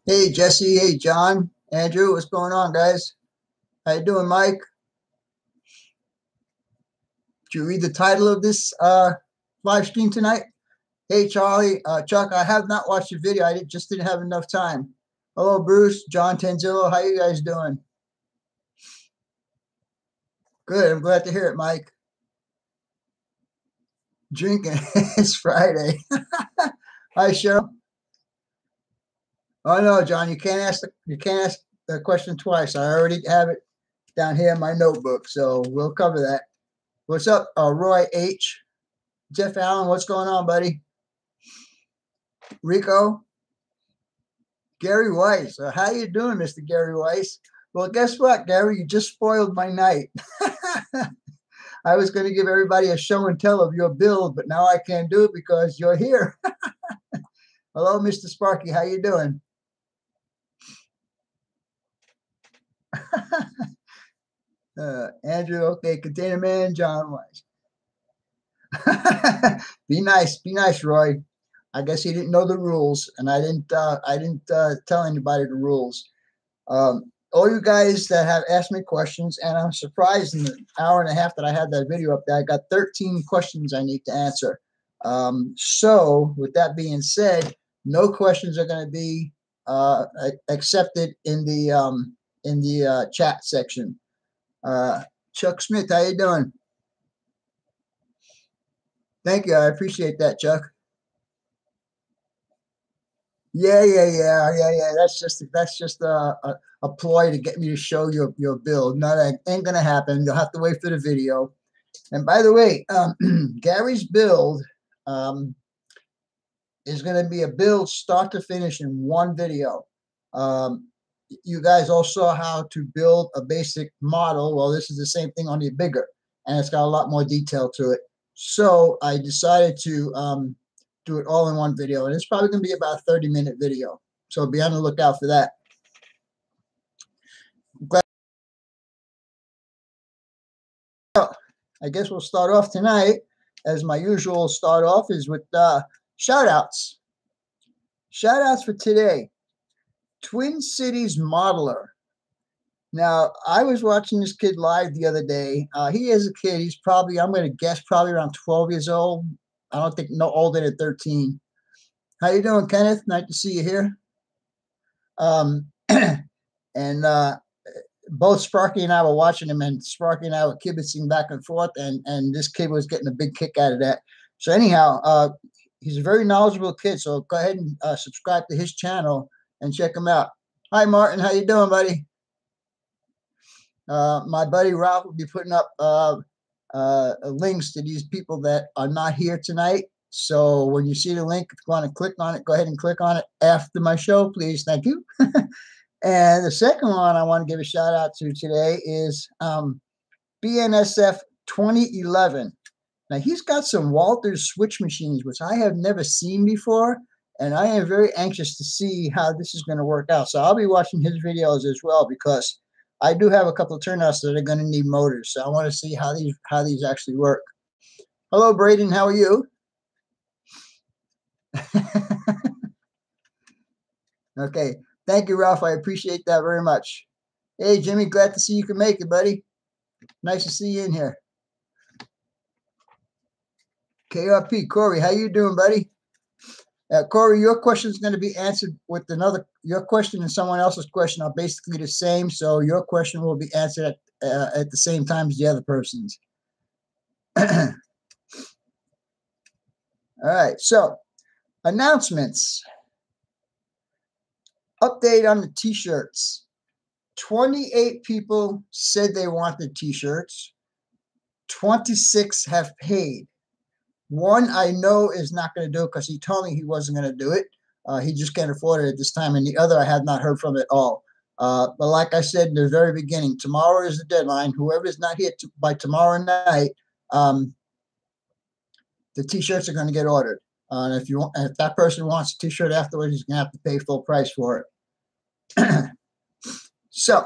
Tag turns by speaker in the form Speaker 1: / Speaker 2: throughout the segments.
Speaker 1: Hey, Jesse. Hey, John. Andrew, what's going on, guys? How you doing, Mike? Did you read the title of this live stream tonight? Hey, Charlie. Chuck, I have not watched the video. I just didn't have enough time. Hello, Bruce. John Tenzillo. How you guys doing? Good. I'm glad to hear it, Mike. Drinking. It's Friday. Hi, Cheryl. Oh no, John, you can't ask the question twice. I already have it down here in my notebook, so we'll cover that. What's up, Roy H? Jeff Allen, what's going on, buddy? Rico? Gary Weiss. How you doing, Mr. Gary Weiss? Well, guess what, Gary? You just spoiled my night. I was going to give everybody a show and tell of your build, but now I can't do it because you're here. Hello, Mr. Sparky. How you doing? Andrew, okay, Container Man, John Weiss. Be nice, Roy. I guess he didn't know the rules, and I didn't tell anybody the rules. All you guys that have asked me questions, and I'm surprised in the hour and a half that I had that video up there, I got 13 questions I need to answer. So with that being said, no questions are going to be accepted in the chat section. Chuck Smith, how you doing? Thank you. I appreciate that, Chuck. Yeah. That's just a ploy to get me to show your build. No, that ain't gonna happen. You'll have to wait for the video. And by the way, Gary's build is going to be a build start to finish in one video. You guys all saw how to build a basic model. Well, this is the same thing, only bigger, and it's got a lot more detail to it. So I decided to do it all in one video, and it's probably going to be about a 30-minute video. So be on the lookout for that. Well, I guess we'll start off tonight, as my usual start off is with shout outs. Shout outs for today. Twin Cities Modeler. Now, I was watching this kid live the other day. He is a kid. He's probably, I'm going to guess, probably around 12 years old. I don't think no older than 13. How you doing, Kenneth? Nice to see you here. And both Sparky and I were watching him, and Sparky and I were kibitzing back and forth, and this kid was getting a big kick out of that. So anyhow, he's a very knowledgeable kid, so go ahead and subscribe to his channel and check him out. Hi, Martin. How you doing, buddy? My buddy Ralph will be putting up links to these people that are not here tonight. So when you see the link, if you want to click on it, go ahead and click on it after my show, please. Thank you. And the second one I want to give a shout out to today is bnsf6951. Now, he's got some Walters switch machines, which I have never seen before, and I am very anxious to see how this is going to work out. So I'll be watching his videos as well, because I do have a couple of turnouts that are going to need motors. So I want to see how these actually work. Hello, Braden. How are you? Okay. Thank you, Ralph. I appreciate that very much. Hey, Jimmy. Glad to see you can make it, buddy. Nice to see you in here. KRP, Corey, how you doing, buddy? Corey, your question is going to be answered with your question and someone else's question are basically the same. So your question will be answered at the same time as the other person's. All right. So announcements. Update on the t-shirts. 28 people said they wanted t-shirts. 26 have paid. One I know is not going to do it because he told me he wasn't going to do it. He just can't afford it at this time. And the other I have not heard from at all. But like I said in the very beginning, tomorrow is the deadline. Whoever is not here by tomorrow night, the t-shirts are going to get ordered. And if that person wants a t-shirt afterwards, he's gonna have to pay full price for it. So,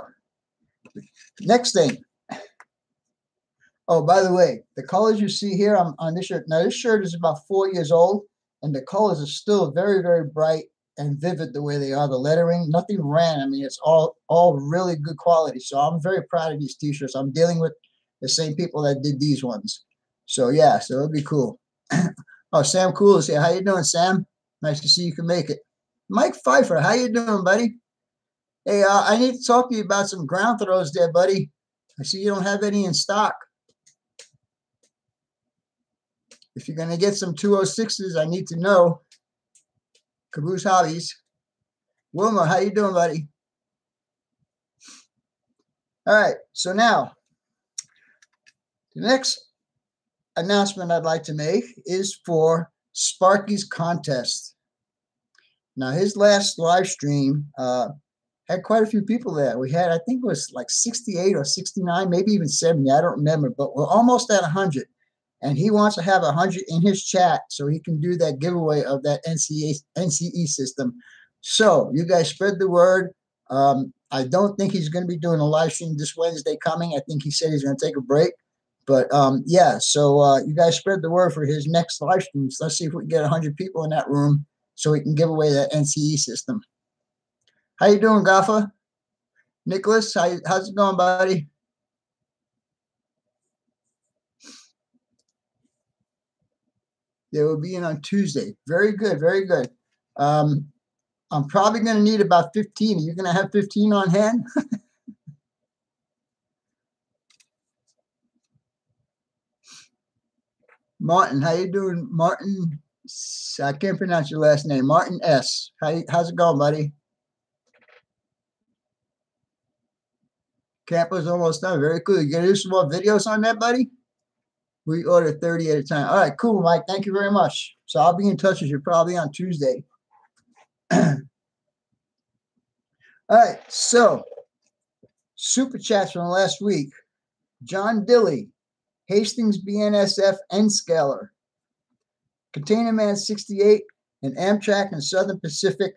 Speaker 1: next thing. Oh, by the way, the colors you see here on this shirt. Now, this shirt is about 4 years old, and the colors are still very, very bright and vivid the way they are. The lettering, nothing ran. I mean, it's all really good quality. So I'm very proud of these t-shirts. I'm dealing with the same people that did these ones. So yeah, so it'll be cool. Oh, Sam Cool is here. How you doing, Sam? Nice to see you can make it. Mike Pfeiffer, how you doing, buddy? Hey, I need to talk to you about some ground throws there, buddy. I see you don't have any in stock. If you're going to get some 206s, I need to know. Caboose Hobbies. Wilma, how you doing, buddy? All right, so now, the next announcement I'd like to make is for Sparky's contest. Now, his last live stream had quite a few people there. We had, I think it was like 68 or 69, maybe even 70. I don't remember, but we're almost at 100. And he wants to have 100 in his chat so he can do that giveaway of that NCE system. So you guys spread the word. I don't think he's going to be doing a live stream this Wednesday coming. I think he said he's going to take a break. But yeah, so you guys spread the word for his next live stream. So let's see if we can get 100 people in that room so we can give away that NCE system. How you doing, Gaffa? Nicholas, how's it going, buddy? They will be in on Tuesday. Very good, very good. I'm probably going to need about 15. Are you going to have 15 on hand? Martin, how you doing? Martin, I can't pronounce your last name. Martin S. How's it going, buddy? Camper's almost done. Very cool. You gonna do some more videos on that, buddy? We order 30 at a time. All right, cool, Mike. Thank you very much. So I'll be in touch with you probably on Tuesday. All right, so super chats from last week. John Dilly, Hastings BNSF N Scaler, Container Man 68, and Amtrak and Southern Pacific.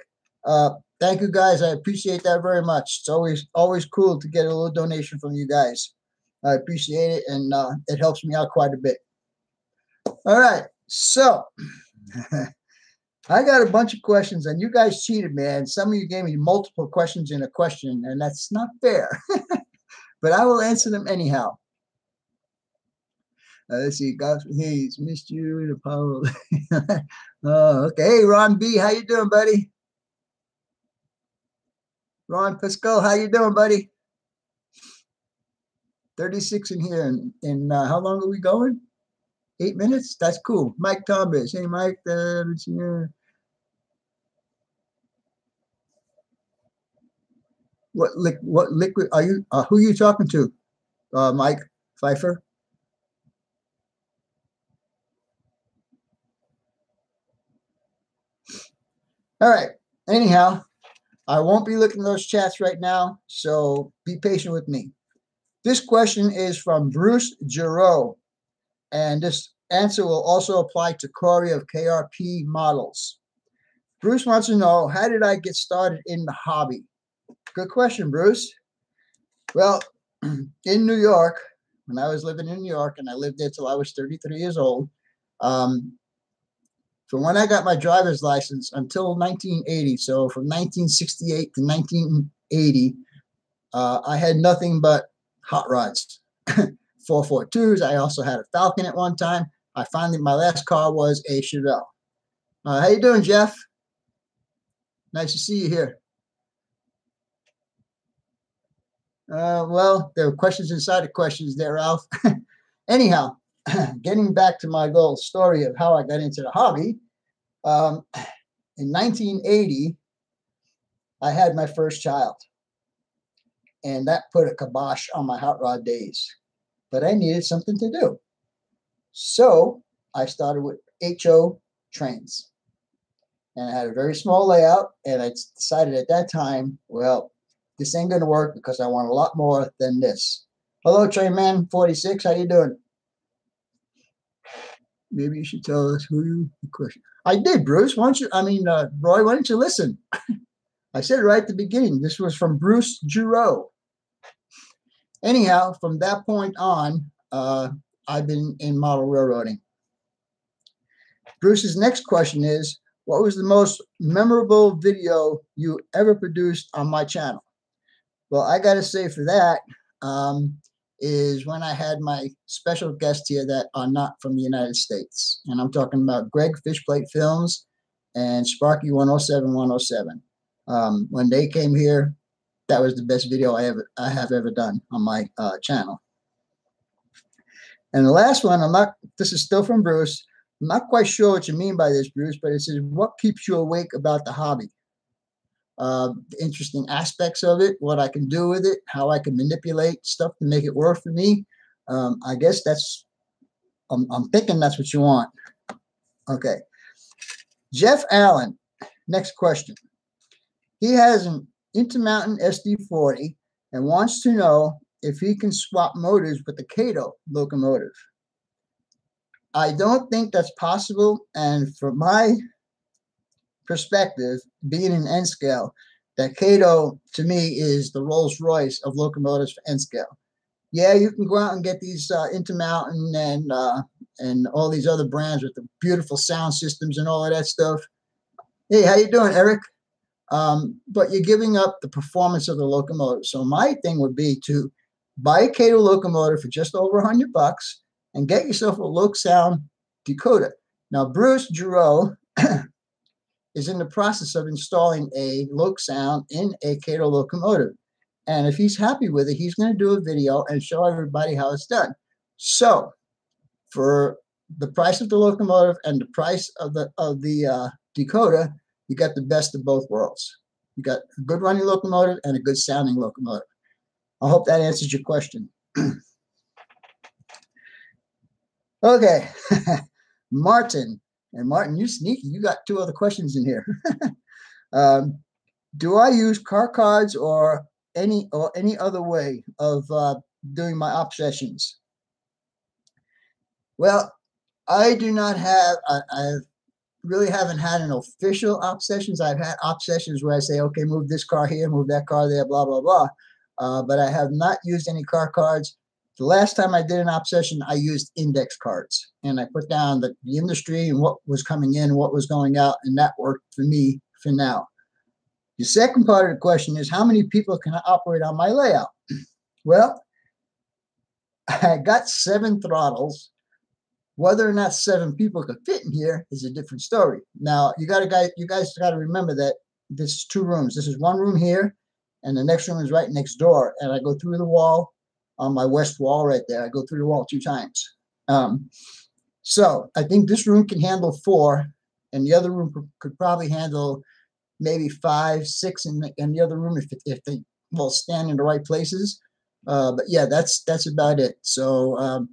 Speaker 1: Thank you, guys. I appreciate that very much. It's always cool to get a little donation from you guys. I appreciate it, and it helps me out quite a bit. All right, so I got a bunch of questions, and you guys cheated, man. Some of you gave me multiple questions in a question, and that's not fair. But I will answer them anyhow. Let's see, God's Hayes, missed you, Apollo. Oh, okay. Hey, Ron B, how you doing, buddy? Ron Pascal, how you doing, buddy? 36 in here, and how long are we going? 8 minutes? That's cool. Mike Thomas. Hey, Mike. What liquid are you? Who are you talking to? Mike Pfeiffer? All right. Anyhow, I won't be looking at those chats right now, so be patient with me. This question is from Bruce Giroux, and this answer will also apply to Corey of KRP Models. Bruce wants to know, how did I get started in the hobby? Good question, Bruce. Well, in New York, when I was living in New York, and I lived there till I was 33 years old, from when I got my driver's license until 1980, so from 1968 to 1980, I had nothing but hot rods, 442s. I also had a Falcon at one time. My last car was a Chevelle. How you doing, Jeff? Nice to see you here. Well, there were questions inside the questions there, Ralph. Anyhow, getting back to my little story of how I got into the hobby. In 1980, I had my first child. And that put a kibosh on my hot rod days. But I needed something to do. So I started with HO trains. And I had a very small layout. And I decided at that time, well, this ain't going to work because I want a lot more than this. Hello, Trainman 46. How you doing? Maybe you should tell us who you question. I did, Bruce. Why don't you, Roy, why don't you listen? I said it right at the beginning. This was from Bruce Giroux. Anyhow, from that point on, I've been in model railroading. Bruce's next question is, what was the most memorable video you ever produced on my channel? Well, I got to say for that is when I had my special guests here that are not from the United States. And I'm talking about Greg Fishplate Films and Sparky 107. When they came here, that was the best video I have ever done on my channel. And the last one, this is still from Bruce. I'm not quite sure what you mean by this, Bruce, but it says, what keeps you awake about the hobby? The interesting aspects of it, what I can do with it, how I can manipulate stuff to make it work for me. I guess I'm thinking that's what you want. Okay. Jeff Allen, next question. He has an Intermountain SD40 and wants to know if he can swap motors with the Cato locomotive. I don't think that's possible, and from my perspective, being an N scale, that Cato to me is the Rolls Royce of locomotives for N scale. Yeah, you can go out and get these Intermountain and all these other brands with the beautiful sound systems and all of that stuff. Hey, how you doing, Eric? But you're giving up the performance of the locomotive. So my thing would be to buy a Cato locomotive for just over $100 and get yourself a Loc Sound decoder. Now, Bruce Giroux is in the process of installing a Loc Sound in a Cato locomotive. And if he's happy with it, he's going to do a video and show everybody how it's done. So for the price of the locomotive and the price of the decoder, you got the best of both worlds. You got a good running locomotive and a good sounding locomotive. I hope that answers your question. Okay, Martin. And Martin, you sneaky. You got 2 other questions in here. Do I use car cards or any other way of doing my op sessions? Well, I do not have. I really haven't had an official op sessions. I've had op sessions where I say, okay, move this car here, move that car there, blah blah blah. But I have not used any car cards. The last time I did an op session, I used index cards, and I put down the industry and what was coming in, what was going out, and that worked for me for now. The second part of the question is, how many people can I operate on my layout? Well, I got 7 throttles. Whether or not 7 people could fit in here is a different story. Now, you guys got to remember that this is 2 rooms. This is one room here, and the next room is right next door, and I go through the wall. On my west wall right there, I go through the wall 2 times. So I think this room can handle 4, and the other room could probably handle maybe 5, 6 in the other room if they will stand in the right places. But yeah, that's about it. So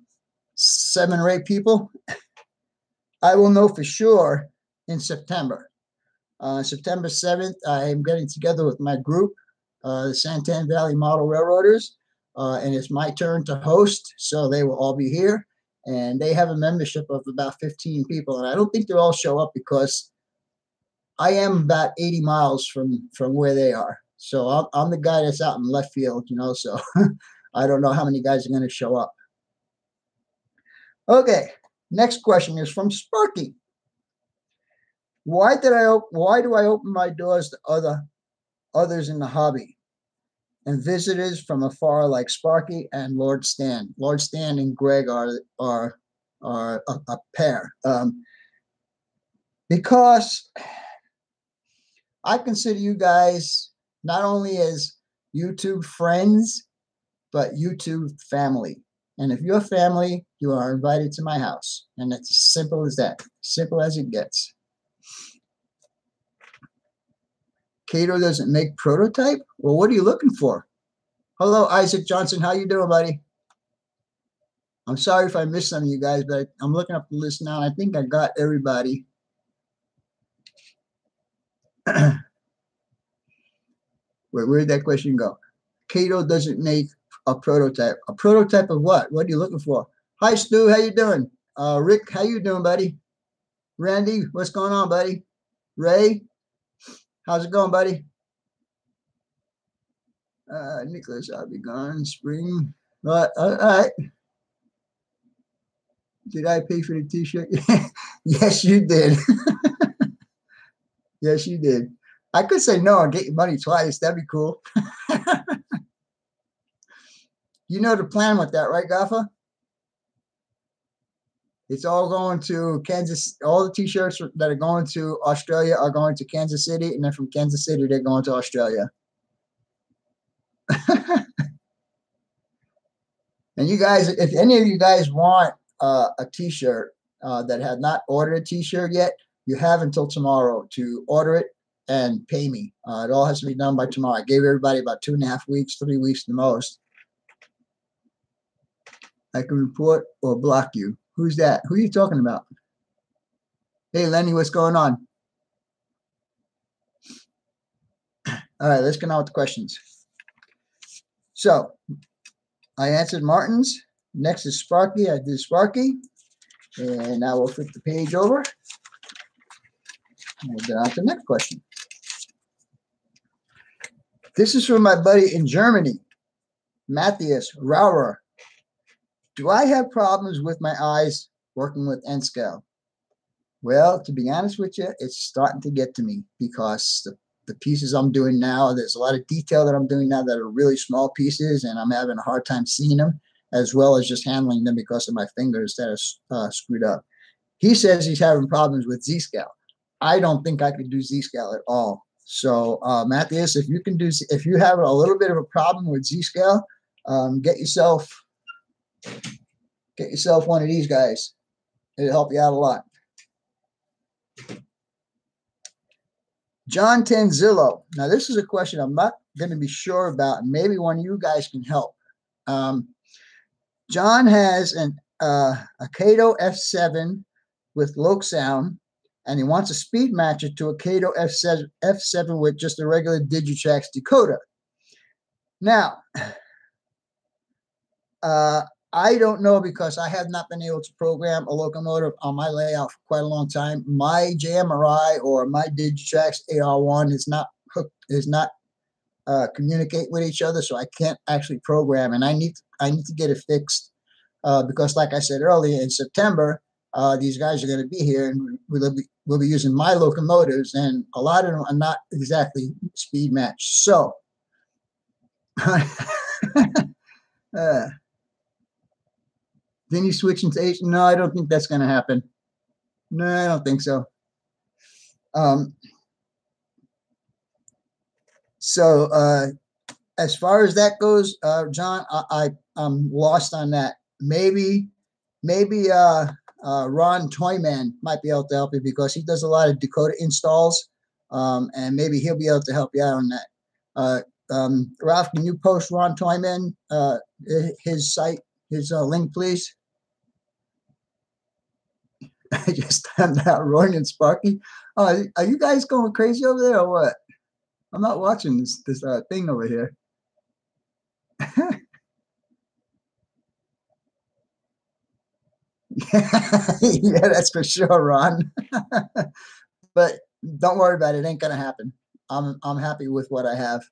Speaker 1: 7 or 8 people. I will know for sure in September. September 7th, I am getting together with my group, the Santan Valley Model Railroaders. And it's my turn to host, so they will all be here. And they have a membership of about 15 people. And I don't think they'll all show up because I am about 80 miles from where they are. So I'm the guy that's out in left field, you know, so I don't know how many guys are going to show up. Okay, next question is from Sparky. Why do I open my doors to others in the hobby? And visitors from afar like Sparky and Lord Stan. Lord Stan and Greg are a pair. Because I consider you guys not only as YouTube friends, but YouTube family. And if you're family, you are invited to my house. And it's as simple as that. Simple as it gets. Cato doesn't make prototype? Well, what are you looking for? Hello, Isaac Johnson. How you doing, buddy? I'm sorry if I missed some of you guys, but I'm looking up the list now. I think I got everybody. Where did that question go? Cato doesn't make a prototype. A prototype of what? What are you looking for? Hi, Stu. How you doing? Rick, how you doing, buddy? Randy, what's going on, buddy? Ray, how's it going, buddy? Nicholas, I'll be gone spring. All right. Did I pay for the t-shirt? Yes, you did. Yes, you did. I could say no and get your money twice. That'd be cool. You know the plan with that, right, Gaffa? It's all going to Kansas. All the t-shirts that are going to Australia are going to Kansas City, and then from Kansas City, they're going to Australia. And you guys, if any of you guys want a t-shirt that have not ordered a t-shirt yet, you have until tomorrow to order it and pay me. It all has to be done by tomorrow. I gave everybody about 2.5 weeks, 3 weeks the most. I can report or block you. Who's that? Who are you talking about? Hey, Lenny, what's going on? All right, let's get on with the questions. So I answered Martin's. Next is Sparky. I did Sparky. And I will flip the page over. We'll get on to the next question. This is from my buddy in Germany, Matthias Rauer. Do I have problems with my eyes working with N-scale? Well, to be honest with you, it's starting to get to me because the pieces I'm doing now, there's a lot of detail that I'm doing now that are really small pieces, and I'm having a hard time seeing them as well as just handling them because of my fingers that are screwed up. He says he's having problems with Z-scale. I don't think I could do Z-scale at all. So, Matthias, if you have a little bit of a problem with Z-scale, get yourself one of these guys. It'll help you out a lot. John Tanzillo. Now, this is a question I'm not going to be sure about. Maybe one of you guys can help. John has a Kato F7 with Loc sound, and he wants to speed match it to a Kato F7 with just a regular Digitrax decoder. Now, I don't know because I have not been able to program a locomotive on my layout for quite a long time. My JMRI or my Digitrax AR1 is not hooked, communicate with each other, so I can't actually program, and I need to get it fixed because, like I said earlier, in September, these guys are going to be here, and we'll be using my locomotives, and a lot of them are not exactly speed matched. So. Then you switch into H. No, I don't think that's going to happen. No, I don't think so. As far as that goes, John, I'm lost on that. Maybe Ron Toyman might be able to help you because he does a lot of decoder installs, and maybe he'll be able to help you out on that. Ralph, can you post Ron Toyman, his site, his link, please? I just found out Roy and Sparky. Oh, are you guys going crazy over there or what? I'm not watching this thing over here. Yeah, that's for sure, Ron. But don't worry about it. It ain't gonna happen. I'm happy with what I have.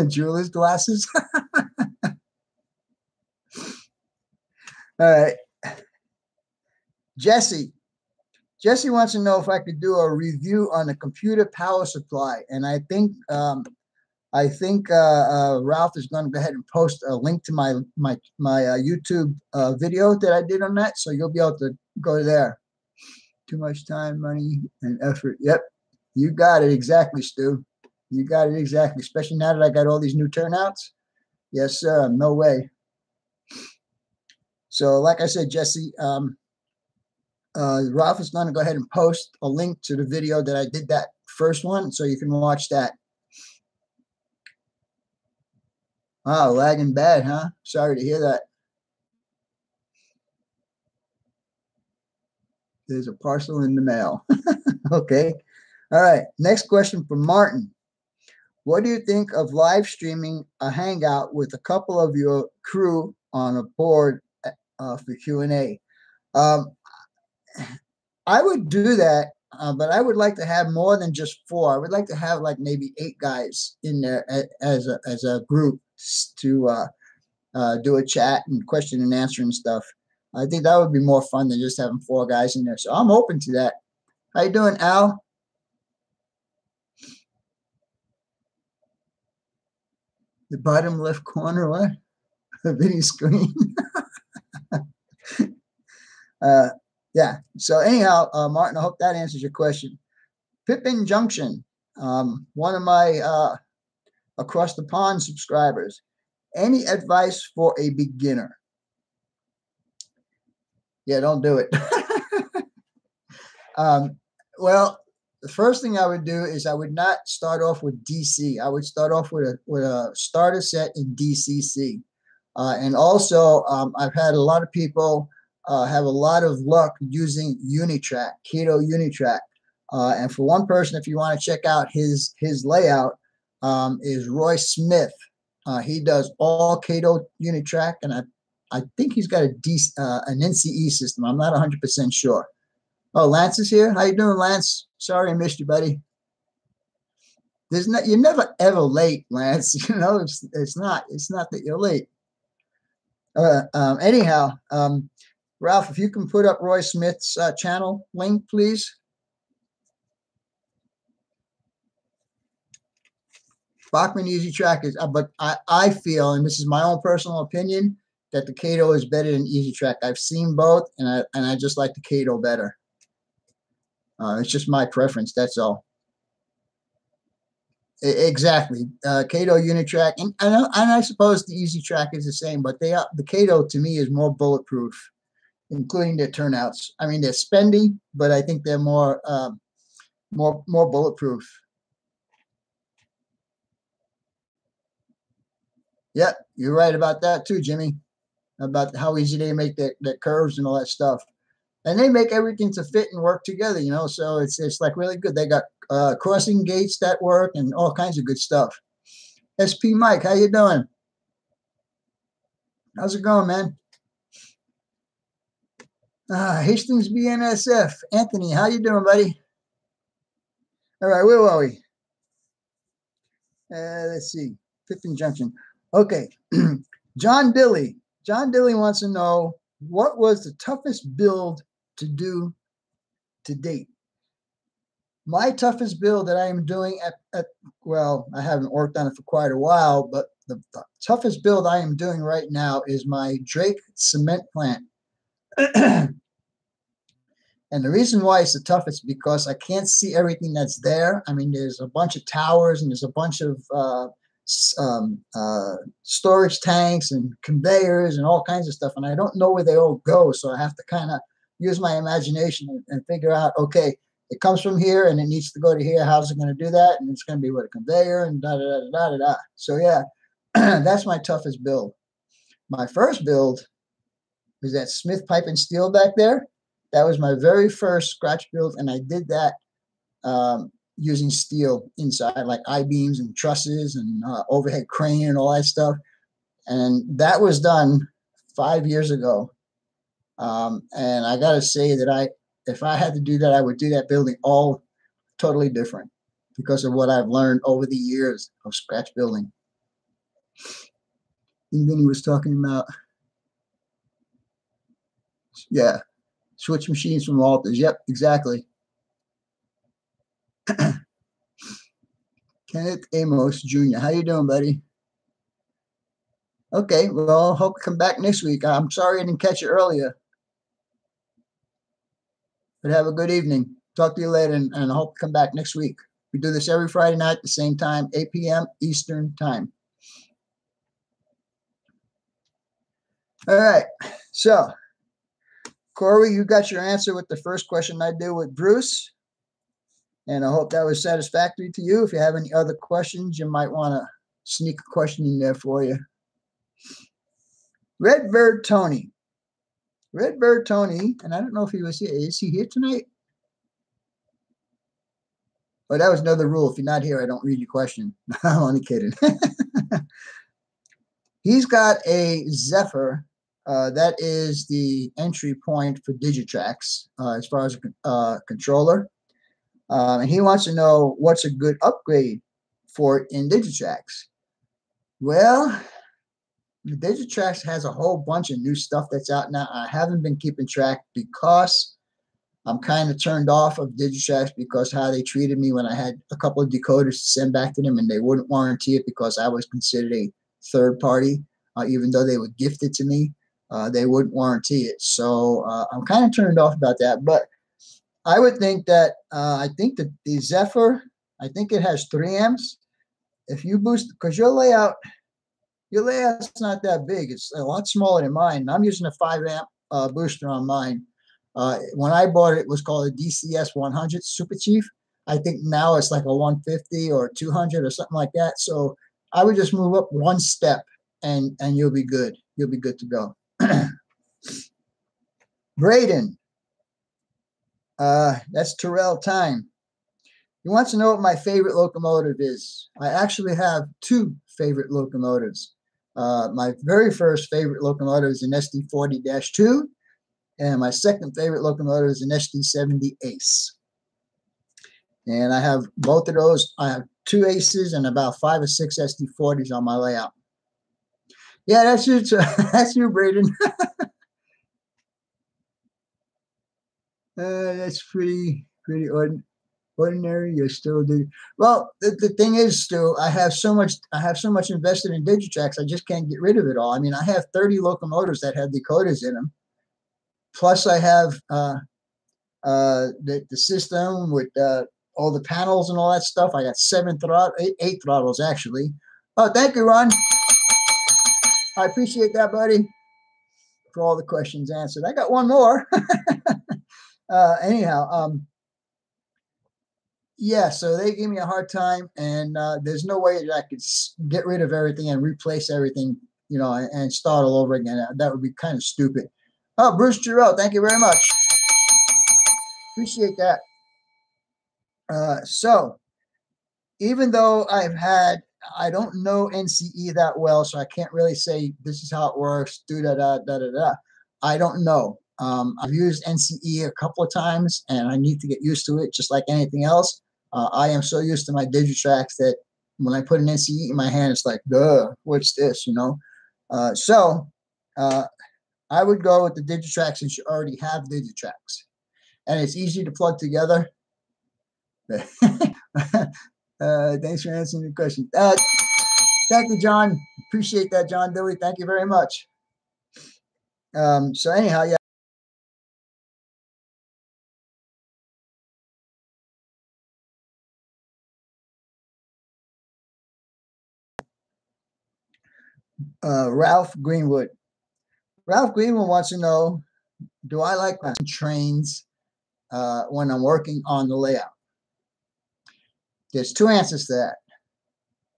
Speaker 1: Julie's glasses. All right. Jesse wants to know if I could do a review on the computer power supply, and I think Ralph is going to go ahead and post a link to my YouTube video that I did on that, so you'll be able to go there. Too much time, money, and effort. Yep, you got it exactly, Stu. You got it exactly, especially now that I got all these new turnouts. Yes, sir. No way. So, like I said, Jesse, Ralph is going to go ahead and post a link to the video that I did that first one, so you can watch that. Oh, lagging bad, huh? Sorry to hear that. There's a parcel in the mail. Okay. All right. Next question from Martin. What do you think of live streaming a hangout with a couple of your crew on a board for Q&A. I would do that, but I would like to have more than just 4. I would like to have like maybe 8 guys in there as a group to do a chat and question and answer and stuff. I think that would be more fun than just having 4 guys in there. So I'm open to that. How you doing, Al? The bottom left corner, what? The video screen. Yeah. So anyhow, Martin, I hope that answers your question. Pippin Junction, one of my across the pond subscribers. Any advice for a beginner? Yeah, don't do it. Well, the first thing I would do is I would not start off with DC. I would start off with a starter set in DCC. And also, I've had a lot of people have a lot of luck using Unitrack, Keto Unitrack. And for one person, if you want to check out his layout, is Roy Smith. He does all Keto Unitrack, and I think he's got an NCE system. I'm not 100% sure. Oh, Lance is here. How you doing, Lance? Sorry I missed you, buddy. You're never ever late, Lance. You know, it's not that you're late. Anyhow, Ralph, if you can put up Roy Smith's channel link, please. Bachman Easy Track is, but I feel, and this is my own personal opinion, that the Keto is better than Easy Track. I've seen both, and I just like the Keto better. It's just my preference. That's all. Exactly. Keto Unitrack, and I suppose the Easy Track is the same, but the Keto to me is more bulletproof, including their turnouts. I mean, they're spendy, but I think they're more bulletproof. Yeah, you're right about that too, Jimmy. About how easy they make that curves and all that stuff. And they make everything to fit and work together, you know. So it's like really good. They got crossing gates that work and all kinds of good stuff. SP Mike, how you doing? How's it going, man? Hastings BNSF. Anthony, how you doing, buddy? All right, where were we? Let's see. Pippin Junction. Okay. John Dilly. John Dilly wants to know, what was the toughest build to do to date? My toughest build that I am doing well, I haven't worked on it for quite a while, but the toughest build I am doing right now is my Drake cement plant. And the reason why it's the toughest is because I can't see everything that's there. I mean, there's a bunch of towers and there's a bunch of storage tanks and conveyors and all kinds of stuff, and I don't know where they all go, so I have to kind of use my imagination and figure out, okay, it comes from here and it needs to go to here. How's it going to do that? And it's going to be with a conveyor and da da da da da da. So yeah, that's my toughest build. My first build was that Smith pipe and steel back there. That was my very first scratch build, and I did that using steel inside, like I-beams and trusses and overhead crane and all that stuff. And that was done 5 years ago. And I got to say that if I had to do that, I would do that building all totally different because of what I've learned over the years of scratch building. And then he was talking about, yeah, switch machines from Walters. Yep, exactly. Kenneth Amos Jr. How you doing, buddy? Okay, well, hope to come back next week. I'm sorry I didn't catch you earlier. But have a good evening. Talk to you later, and I hope to come back next week. We do this every Friday night at the same time, 8 p.m. Eastern Time. All right, so Corey, you got your answer with the first question I did with Bruce, and I hope that was satisfactory to you. If you have any other questions, you might want to sneak a question in there for you. Redbird Tony, and I don't know if he was here. Is he here tonight? Oh, that was another rule. If you're not here, I don't read your question. I'm only kidding. He's got a Zephyr. That is the entry point for Digitrax as far as a controller. And he wants to know what's a good upgrade for it in Digitrax. Well, the Digitrax has a whole bunch of new stuff that's out now. I haven't been keeping track because I'm kind of turned off of Digitrax because how they treated me when I had a couple of decoders to send back to them and they wouldn't warranty it because I was considered a third party. Even though they would gift it to me, they wouldn't warranty it. So I'm kind of turned off about that. But I would think that I think that the Zephyr, I think it has 3 amps. If you boost, because your layout's not that big. It's a lot smaller than mine. I'm using a 5 amp booster on mine. When I bought it, it was called a DCS 100 Super Chief. I think now it's like a 150 or 200 or something like that. So I would just move up one step and you'll be good. You'll be good to go. Braden, that's Terrell time. He wants to know what my favorite locomotive is. I actually have 2 favorite locomotives. My very first favorite locomotive is an SD40-2, and my second favorite locomotive is an SD70 Ace. And I have both of those. I have 2 Aces and about 5 or 6 SD40s on my layout. Yeah, that's you. That's you, Braden. That's pretty ordinary. You're still doing well. The thing is, Stu, I have so much invested in Digitrax. I just can't get rid of it all. I mean, I have 30 locomotives that have decoders in them. Plus, I have the system with all the panels and all that stuff. I got 8 throttles actually. Oh, thank you, Ron. I appreciate that, buddy, for all the questions answered. I got one more. Anyhow, yeah, so they gave me a hard time, and there's no way that I could get rid of everything and replace everything, you know, and start all over again. That would be kind of stupid. Oh, Bruce Giroux, thank you very much. Appreciate that. So even though I don't know NCE that well, so I can't really say this is how it works, do-da-da-da-da-da. I don't know. I've used NCE a couple of times, and I need to get used to it, just like anything else. I am so used to my Digitrax that when I put an NCE in my hand, it's like, duh, what's this, you know? So I would go with the Digitrax since you already have Digitrax. And it's easy to plug together. Thanks for answering the question. Thank you, John. Appreciate that, John Dewey. Thank you very much. So anyhow, yeah. Ralph Greenwood. Ralph Greenwood wants to know, do I like my trains when I'm working on the layout? There's 2 answers to that.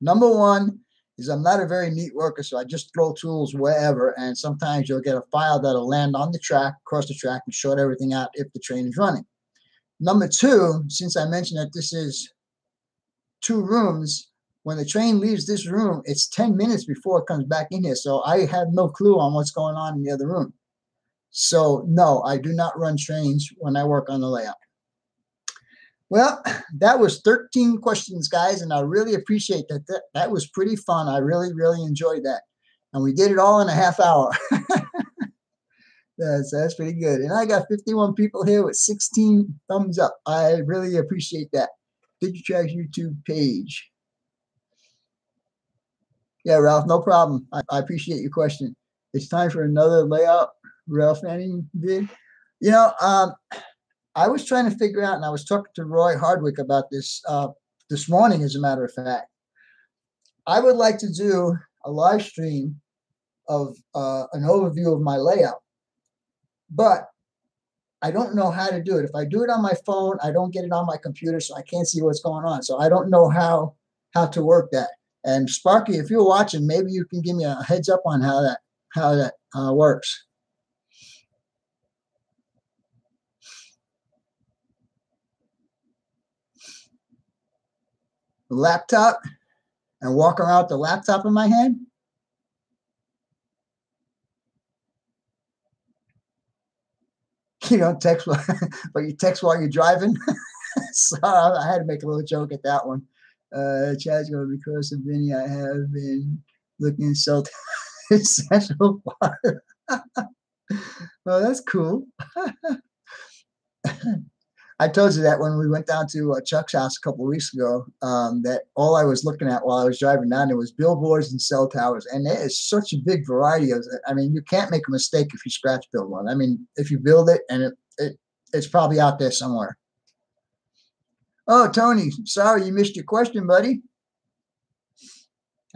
Speaker 1: Number 1 is I'm not a very neat worker, so I just throw tools wherever, and sometimes you'll get a file that'll land on the track, across the track, and short everything out if the train is running. Number 2, since I mentioned that this is 2 rooms, when the train leaves this room, it's 10 minutes before it comes back in here, so I have no clue on what's going on in the other room. So no, I do not run trains when I work on the layout. Well, that was 13 questions, guys, and I really appreciate that. That was pretty fun. I really, really enjoyed that. And we did it all in a half hour. That's pretty good. And I got 51 people here with 16 thumbs up. I really appreciate that. Digitrax YouTube page. Yeah, Ralph, no problem. I appreciate your question. It's time for another layout Ralph Manning did. You know, I was trying to figure out, and I was talking to Roy Hardwick about this this morning, as a matter of fact. I would like to do a live stream of an overview of my layout, but I don't know how to do it. If I do it on my phone, I don't get it on my computer, so I can't see what's going on. So I don't know how to work that. And Sparky, if you're watching, maybe you can give me a heads up on how that works. The laptop and walk around with the laptop in my hand. you don't text, but you text while you're driving. So I had to make a little joke at that one. Chad's going because of Vinny. I have been looking so essential part. Oh, that's cool. I told you that when we went down to Chuck's house a couple of weeks ago, that all I was looking at while I was driving down there was billboards and cell towers. And there is such a big variety of it. I mean, you can't make a mistake if you scratch build one. I mean, if you build it and it's probably out there somewhere. Oh, Tony, sorry you missed your question, buddy.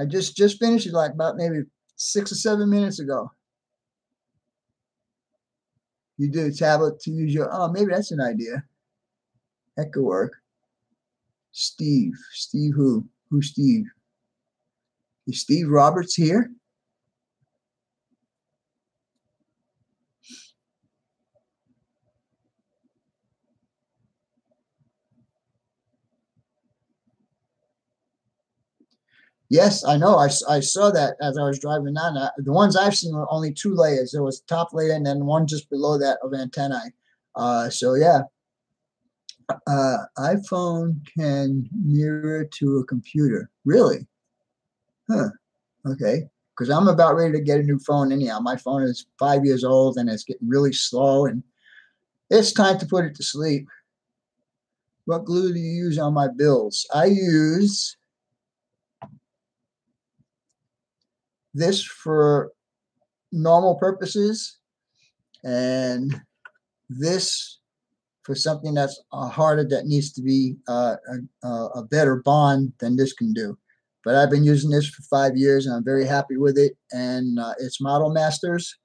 Speaker 1: I just finished it like about maybe 6 or 7 minutes ago. You do a tablet to use your, oh, maybe that's an idea. That could work. Steve who? Who's Steve? Is Steve Roberts here? Yes, I know. I saw that as I was driving down. The ones I've seen were only 2 layers. There was top layer and then one just below that of antennae. So yeah. iPhone can mirror to a computer. Really? Huh. Okay. Because I'm about ready to get a new phone anyhow. My phone is 5 years old and it's getting really slow and it's time to put it to sleep. What glue do you use on my bills? I use this for normal purposes and this for something that's harder that needs to be a better bond than this can do. But I've been using this for 5 years and I'm very happy with it. And it's Model Masters,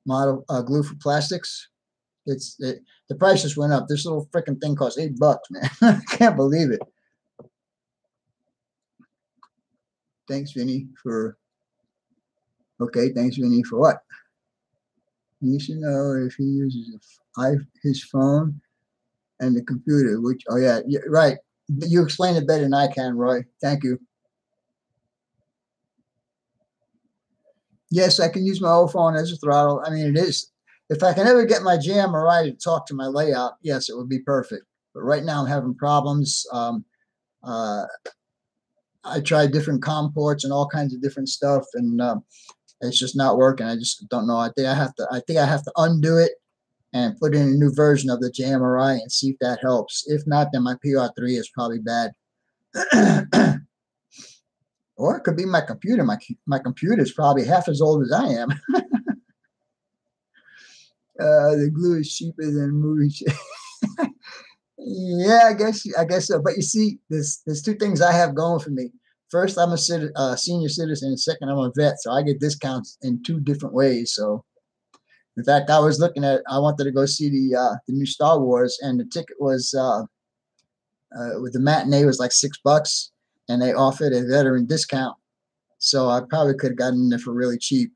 Speaker 1: model glue for plastics. The price just went up. This little freaking thing costs $8, man. I can't believe it. Thanks, Vinny, for, okay, thanks, Vinny, for what? You should know if he uses his phone and the computer, which, oh yeah, right. You explain it better than I can, Roy. Thank you. Yes, I can use my old phone as a throttle. I mean, it is. If I can ever get my JMRI to talk to my layout, yes, it would be perfect. But right now I'm having problems. I tried different COM ports and all kinds of different stuff, and it's just not working. I just don't know. I think I have to undo it and put in a new version of the JMRI and see if that helps. If not, then my PR3 is probably bad. Or it could be my computer. My computer is probably half as old as I am. The glue is cheaper than movie. Yeah, I guess so. But you see, there's 2 things I have going for me. First, I'm a senior citizen, and second, I'm a vet, so I get discounts in 2 different ways. So, in fact, I was looking at. I wanted to go see the new Star Wars, and the ticket was with the matinee was like $6, and they offered a veteran discount. So I probably could have gotten it for really cheap.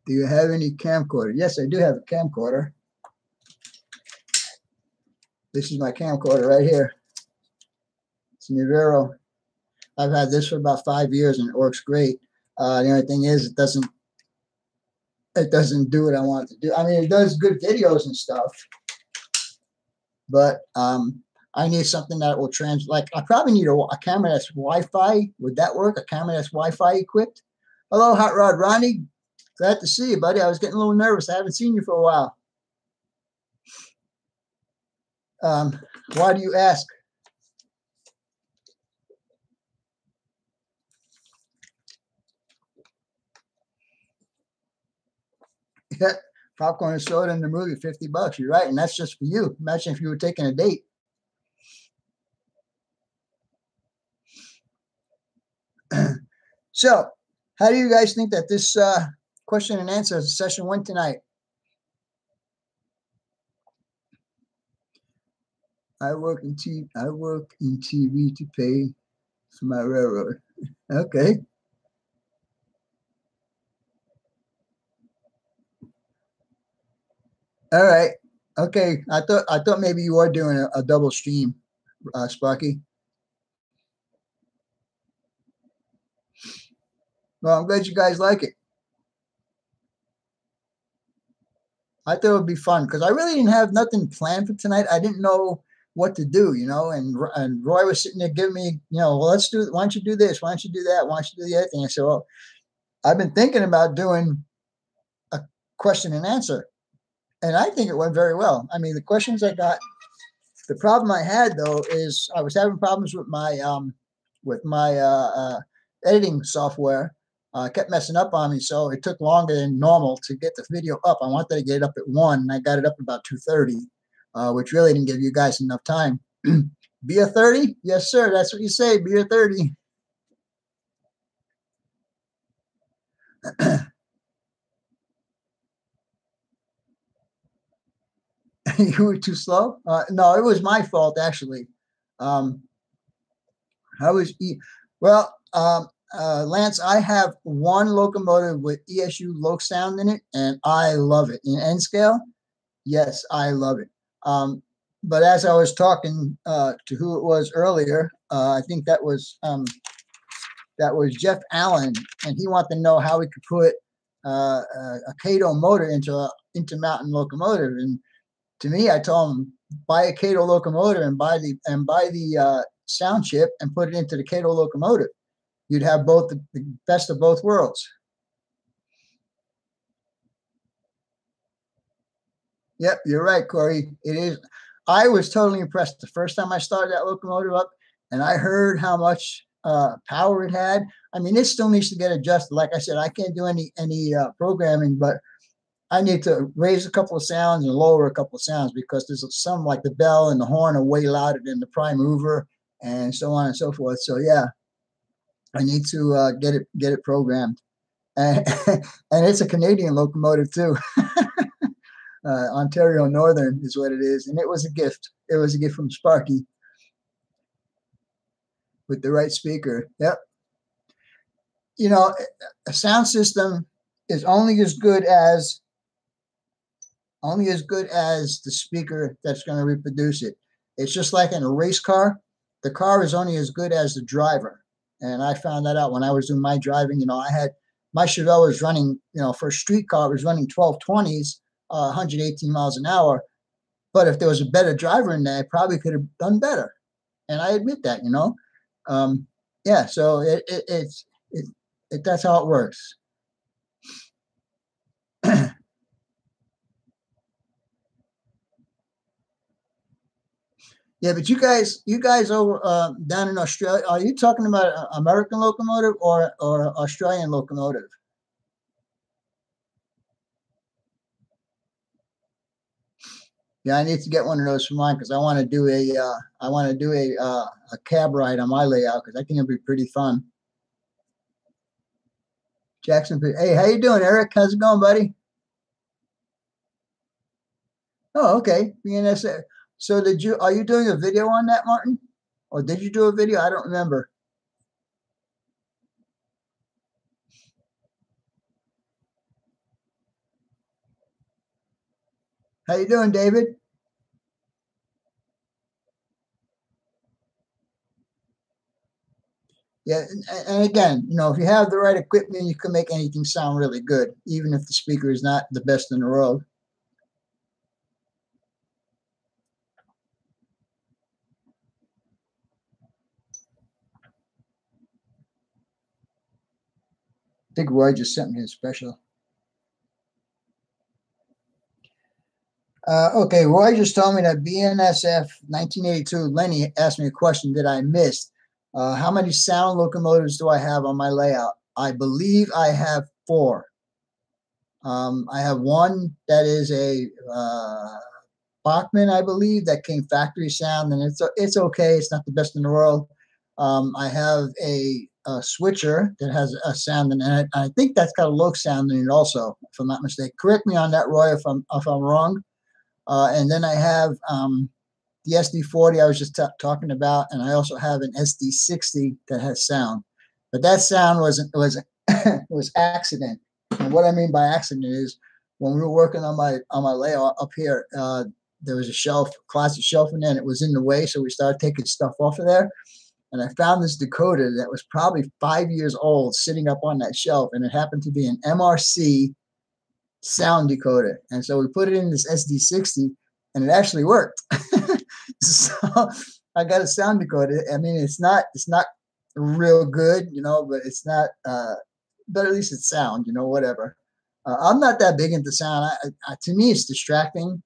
Speaker 1: Do you have any camcorder? Yes, I do have a camcorder. This is my camcorder right here. It's Nivero. I've had this for about 5 years and it works great. The only thing is it doesn't do what I want it to do. I mean, it does good videos and stuff, but I need something that will like I probably need a camera that's Wi-Fi. Would that work? A camera that's Wi-Fi equipped? Hello, Hot Rod Ronnie. Glad to see you, buddy. I was getting a little nervous. I haven't seen you for a while. Why do you ask? Yeah, popcorn and soda in the movie, $50. You're right, and that's just for you. Imagine if you were taking a date. So, how do you guys think that this question and answer session went tonight? I work in TV to pay for my railroad. Okay. All right. Okay. I thought maybe you were doing a double stream, Sparky. Well, I'm glad you guys like it. I thought it would be fun because I really didn't have nothing planned for tonight. I didn't know what to do, you know, and Roy was sitting there giving me, you know, well, let's do, why don't you do this? Why don't you do that? Why don't you do the other thing? I said, well, I've been thinking about doing a question and answer, and I think it went very well. I mean, the questions I got, the problem I had though is I was having problems with my editing software. Kept messing up on me, so it took longer than normal to get the video up. I wanted to get it up at 1, and I got it up about 2:30, which really didn't give you guys enough time. Beer 30? Yes, sir. That's what you say, beer 30. You were too slow? No, it was my fault, actually. I was, well, Lance, I have one locomotive with ESU low sound in it, and I love it. In N scale, yes, I love it. But as I was talking to who it was earlier, I think that was Jeff Allen, and he wanted to know how we could put a Cato motor into a intermountain locomotive. And to me, I told him, buy a Cato locomotive and buy the sound chip and put it into the Cato locomotive. You'd have both the best of both worlds. Yep, you're right, Corey. It is. I was totally impressed the first time I started that locomotive up, and I heard how much power it had. I mean, it still needs to get adjusted. Like I said, I can't do any programming, but I need to raise a couple of sounds and lower a couple of sounds because there's some, like the bell and the horn, are way louder than the prime mover, and so on and so forth. So yeah, I need to get it programmed, and and it's a Canadian locomotive too. Ontario Northern is what it is, and it was a gift. It was a gift from Sparky with the right speaker. Yep. You know, a sound system is only as good as the speaker that's going to reproduce it. It's just like in a race car. The car is only as good as the driver. And I found that out when I was doing my driving. You know, I had my Chevelle was running, you know, for a street car, it was running 1220s, 118 miles an hour. But if there was a better driver in there, I probably could have done better. And I admit that, you know. Yeah, so that's how it works. Yeah, but you guys over down in Australia, are you talking about an American locomotive or Australian locomotive? Yeah, I need to get one of those for mine because I want to do a cab ride on my layout because I think it'll be pretty fun. Jackson, hey, how you doing, Eric? How's it going, buddy? Oh, okay. bnsf. So are you doing a video on that, Martin? Or did you do a video? I don't remember. How you doing, David? Yeah, and again, you know, if you have the right equipment, you can make anything sound really good, even if the speaker is not the best in the world. I think Roy just sent me a special. Okay, Roy just told me that BNSF 1982, Lenny asked me a question that I missed. How many sound locomotives do I have on my layout? I believe I have 4. I have one that is a Bachmann, I believe, that came factory sound, and it's okay. It's not the best in the world. I have a switcher that has a sound in it. I think that's got a low sound in it also, if I'm not mistaken. Correct me on that, Roy, if I'm wrong. And then I have the SD40 I was just talking about, and I also have an SD60 that has sound. But that sound was accident. And what I mean by accident is when we were working on my layout up here, there was a shelf, closet shelf in there, and it was in the way, so we started taking stuff off of there. And I found this decoder that was probably 5 years old sitting up on that shelf, and it happened to be an MRC sound decoder. And so we put it in this SD60 and it actually worked. So I got a sound decoder. I mean, it's not real good, you know, but it's not, but at least it's sound, you know, whatever. I'm not that big into sound. To me, it's distracting.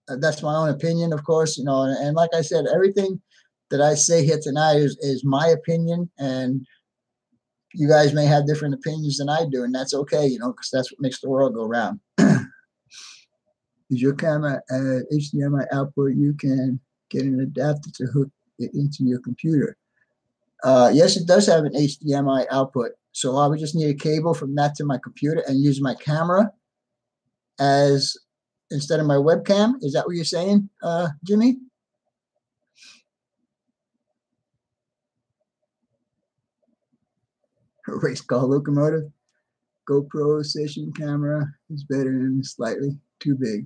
Speaker 1: That's my own opinion, of course, you know, and like I said, everything that I say here tonight is my opinion, and you guys may have different opinions than I do, and that's okay, you know, because that's what makes the world go round. Is your camera at HDMI output? You can get an adapter to hook it into your computer. Yes, it does have an HDMI output. So I would just need a cable from that to my computer and use my camera as instead of my webcam. Is that what you're saying, Jimmy? Race car locomotive. GoPro station camera is better and slightly too big.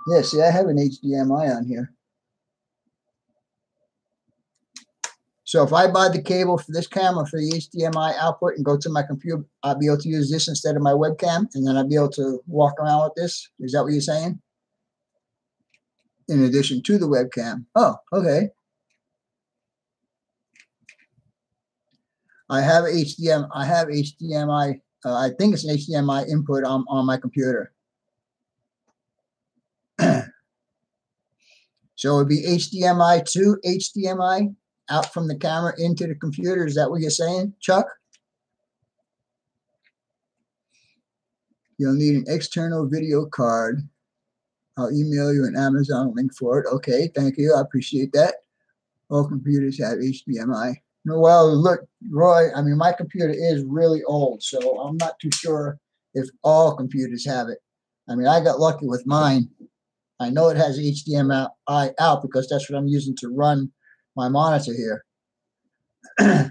Speaker 1: Yeah, see, I have an HDMI on here. So if I buy the cable for this camera for the HDMI output and go to my computer, I'll be able to use this instead of my webcam, and then I'll be able to walk around with this. Is that what you're saying? In addition to the webcam. Oh, okay. I have HDMI. I think it's an HDMI input on my computer. So it would be HDMI to HDMI out from the camera into the computer. Is that what you're saying, Chuck? You'll need an external video card. I'll email you an Amazon link for it. Okay, thank you. I appreciate that. All computers have HDMI. Well, look, Roy, I mean, my computer is really old, so I'm not too sure if all computers have it. I mean, I got lucky with mine. I know it has HDMI out because that's what I'm using to run my monitor here. All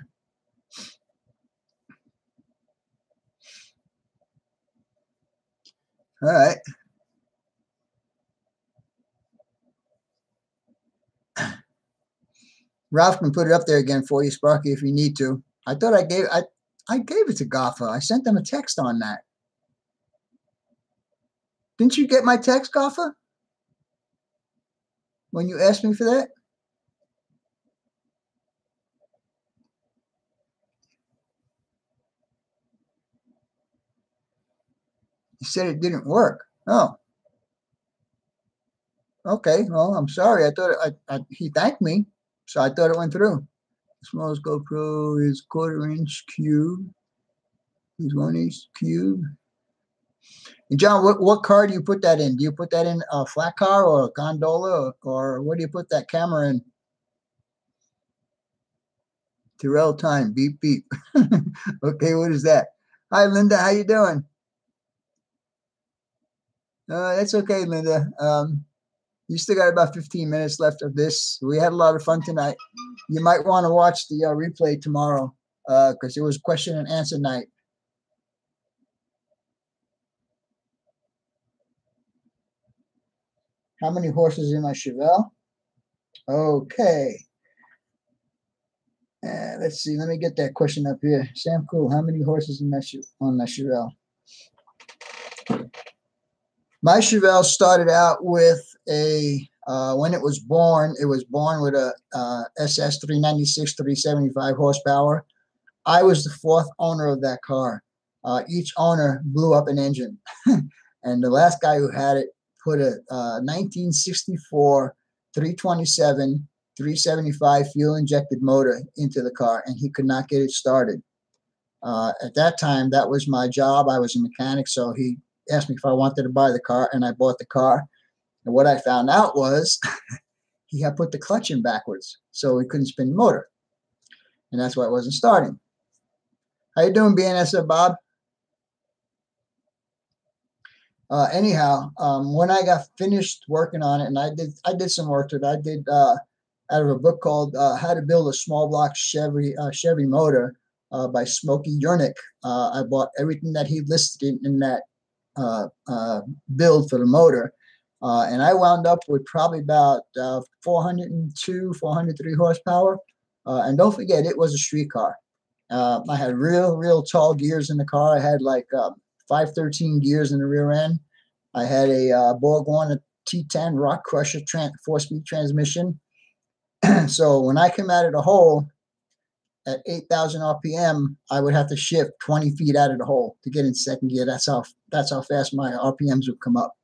Speaker 1: right. Ralph can put it up there again for you, Sparky, if you need to. I thought I gave it to Gaffa. I sent them a text on that. Didn't you get my text, Gaffa? When you asked me for that? You said it didn't work. Oh. Okay. Well, I'm sorry. I thought he thanked me, so I thought it went through. The smallest GoPro is 1/4 inch cube. Is 1 inch cube. And John, what car do you put that in? Do you put that in a flat car or a gondola, or what do you put that camera in? Tyrell time, beep beep. Okay, what is that? Hi, Linda. How you doing? That's okay, Linda. You still got about 15 minutes left of this. We had a lot of fun tonight. You might want to watch the replay tomorrow because it was question and answer night. How many horses in my Chevelle? Okay. Let's see. Let me get that question up here. Sam Cool, how many horses in on my Chevelle? My Chevelle started out with a, when it was born with a SS 396, 375 horsepower. I was the 4th owner of that car. Each owner blew up an engine. And the last guy who had it put a 1964 327 375 fuel injected motor into the car, and he could not get it started. At that time, that was my job. I was a mechanic, so he asked me if I wanted to buy the car, and I bought the car. And what I found out was he had put the clutch in backwards, so he couldn't spin the motor, and that's why it wasn't starting. How you doing, BNSF Bob? Anyhow, when I got finished working on it, and I did some work to it. I did out of a book called How to Build a Small Block Chevy Motor by Smokey Yurnick. I bought everything that he listed in that build for the motor. And I wound up with probably about 402, 403 horsepower. And don't forget, it was a street car. I had real tall gears in the car. I had like 513 gears in the rear end. I had a Borg Warner T10 Rock Crusher 4-speed transmission. So when I came out of the hole at 8,000 RPM, I would have to shift 20 feet out of the hole to get in second gear. That's how fast my RPMs would come up.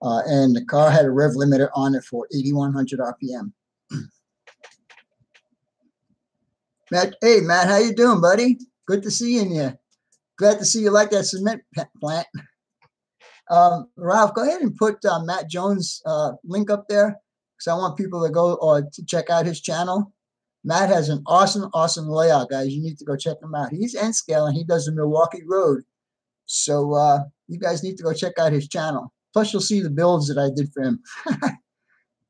Speaker 1: And the car had a rev limiter on it for 8,100 RPM. Matt, hey Matt, how you doing, buddy? Good to see you in here. Glad to see you like that cement plant. Ralph, go ahead and put Matt Jones' link up there, because I want people to go or to check out his channel. Matt has an awesome layout, guys. You need to go check him out. He's N scale and he does the Milwaukee Road. So you guys need to go check out his channel. Plus, you'll see the builds that I did for him.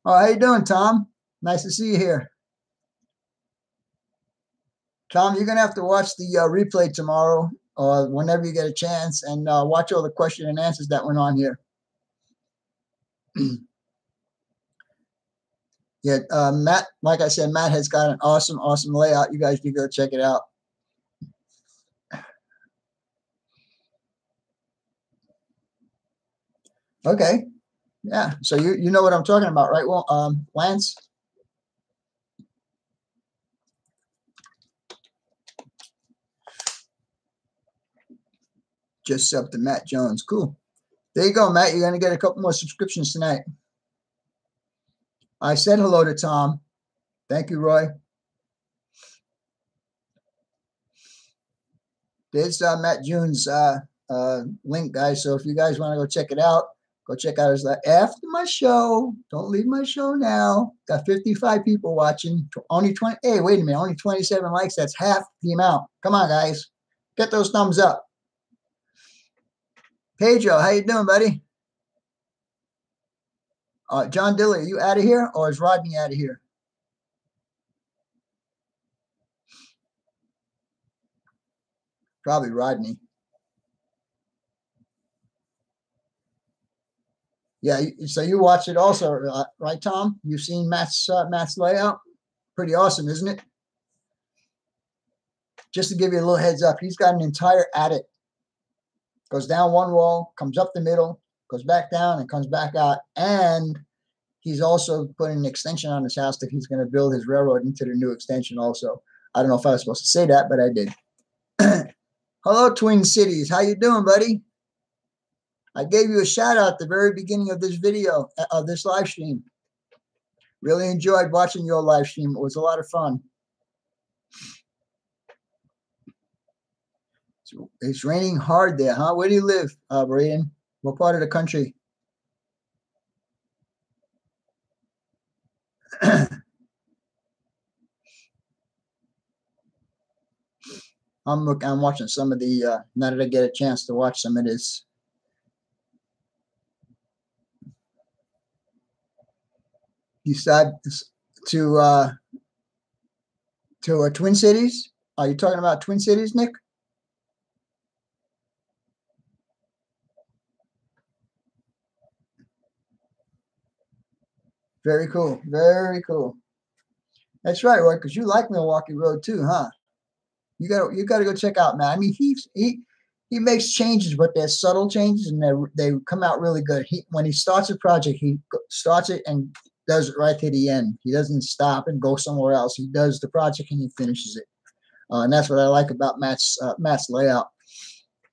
Speaker 1: Oh, how you doing, Tom? Nice to see you here. Tom, you're going to have to watch the replay tomorrow or whenever you get a chance and watch all the question and answers that went on here. Yeah, Matt, like I said, Matt has got an awesome layout. You guys need to go check it out. Okay. Yeah. So you know what I'm talking about, right? Well, Lance? Just sub to Matt Jones. Cool. There you go, Matt. You're going to get a couple more subscriptions tonight. I said hello to Tom. Thank you, Roy. There's Matt Jones' link, guys. So if you guys want to go check it out, go check out his after my show. Don't leave my show now. Got 55 people watching. Only 20. Hey, wait a minute. Only 27 likes. That's half the amount. Come on, guys. Get those thumbs up. Pedro, how you doing, buddy? John Dilley, are you out of here or is Rodney out of here? Probably Rodney. Yeah, so you watched it also, right, Tom? You've seen Matt's layout? Pretty awesome, isn't it? Just to give you a little heads up, he's got an entire attic. Goes down one wall, comes up the middle, goes back down, and comes back out. And he's also putting an extension on his house that he's going to build his railroad into the new extension also. I don't know if I was supposed to say that, but I did. Hello, Twin Cities. How you doing, buddy? I gave you a shout out at the very beginning of this video, of this live stream. Really enjoyed watching your live stream. It was a lot of fun. So it's raining hard there, huh? Where do you live, Braden? What part of the country? I'm watching some of the, now that I get a chance to watch some of this. You said to Twin Cities? Are you talking about Twin Cities, Nick? Very cool. Very cool. That's right, Roy, because you like Milwaukee Road too, huh? You gotta go check out, man. I mean, he makes changes, but they're subtle changes, and they come out really good. When he starts a project, he starts it and does it right to the end. He doesn't stop and go somewhere else. He does the project and he finishes it, and that's what I like about Matt's layout.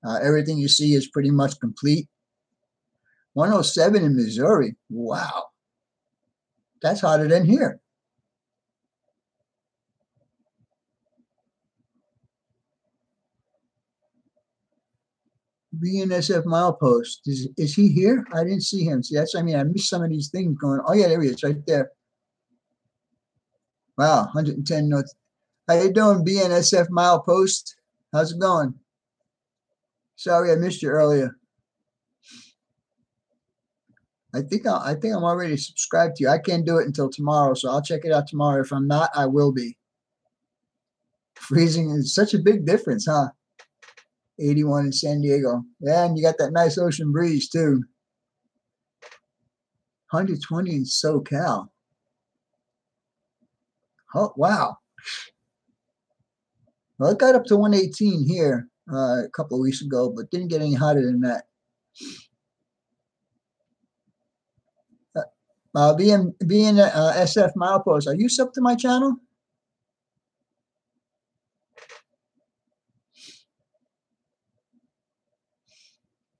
Speaker 1: Everything you see is pretty much complete. 107 in Missouri. Wow, that's harder than here. BNSF milepost. Is he here? I didn't see him. See, I missed some of these things going. Oh yeah, there he is, right there. Wow, 110 notes. How you doing, BNSF milepost? How's it going? Sorry, I missed you earlier. I think I'm already subscribed to you. I can't do it until tomorrow, so I'll check it out tomorrow. If I'm not, I will be. Freezing is such a big difference, huh? 81 in San Diego. Yeah, and you got that nice ocean breeze too. 120 in SoCal. Oh, wow. Well, it got up to 118 here a couple of weeks ago, but didn't get any hotter than that. bnsf milepost, are you sub to my channel?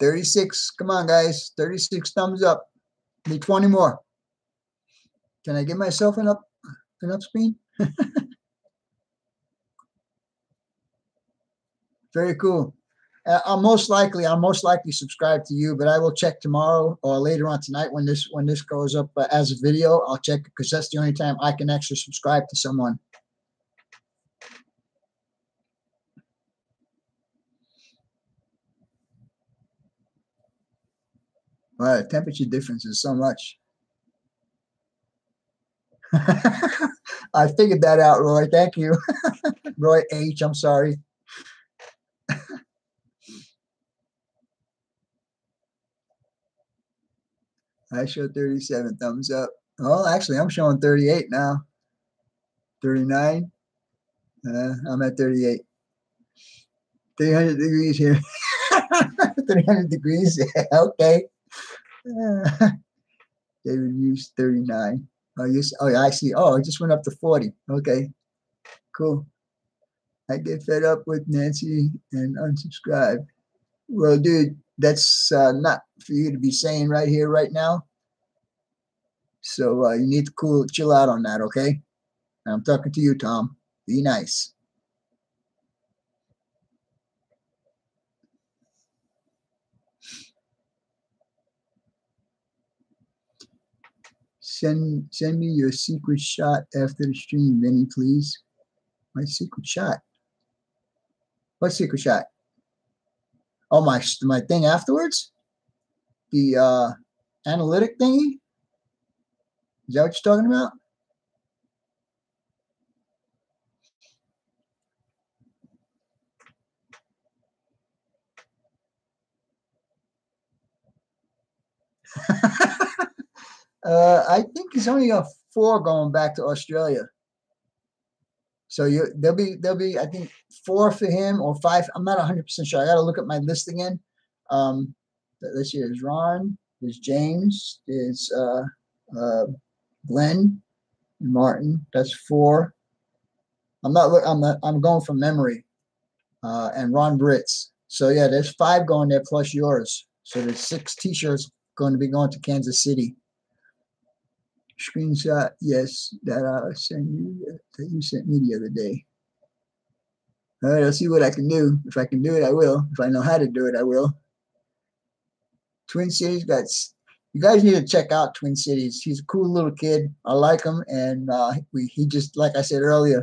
Speaker 1: $36. Come on, guys. 36 thumbs up. Need 20 more. Can I give myself enough screen? Very cool. I'll most likely subscribe to you, but I will check tomorrow or later on tonight when this goes up as a video. I'll check because that's the only time I can actually subscribe to someone. Wow, the temperature difference is so much. I figured that out, Roy. Thank you. Roy H, I'm sorry. I show 37 thumbs up. Well, actually, I'm showing 38 now. 39. I'm at 38. 300 degrees here. 300 degrees. Yeah, okay. David used 39. Oh, yeah, I see. Oh, it just went up to 40. Okay, cool. I get fed up with Nancy and unsubscribe. Well, dude, that's not for you to be saying right here, right now. So you need to chill out on that, okay? I'm talking to you, Tom. Be nice. Send me your secret shot after the stream, Vinny, please. My secret shot. What secret shot? Oh, my thing afterwards? The analytic thingy? Is that what you're talking about? I think it's only got 4 going back to Australia. So there'll be I think 4 for him or 5. I'm not 100% sure. I got to look at my list again. Let's see. There's Ron. There's James. There's Glenn, Martin. That's 4. I'm going from memory. And Ron Britz. So yeah, there's 5 going there plus yours. So there's 6 T-shirts going to be going to Kansas City. Screenshot, yes, that I sent you, that you sent me the other day. All right, I'll see what I can do. If I can do it, I will. If I know how to do it, I will. Twin Cities you guys need to check out Twin Cities. He's a cool little kid. I like him, and he just, like I said earlier,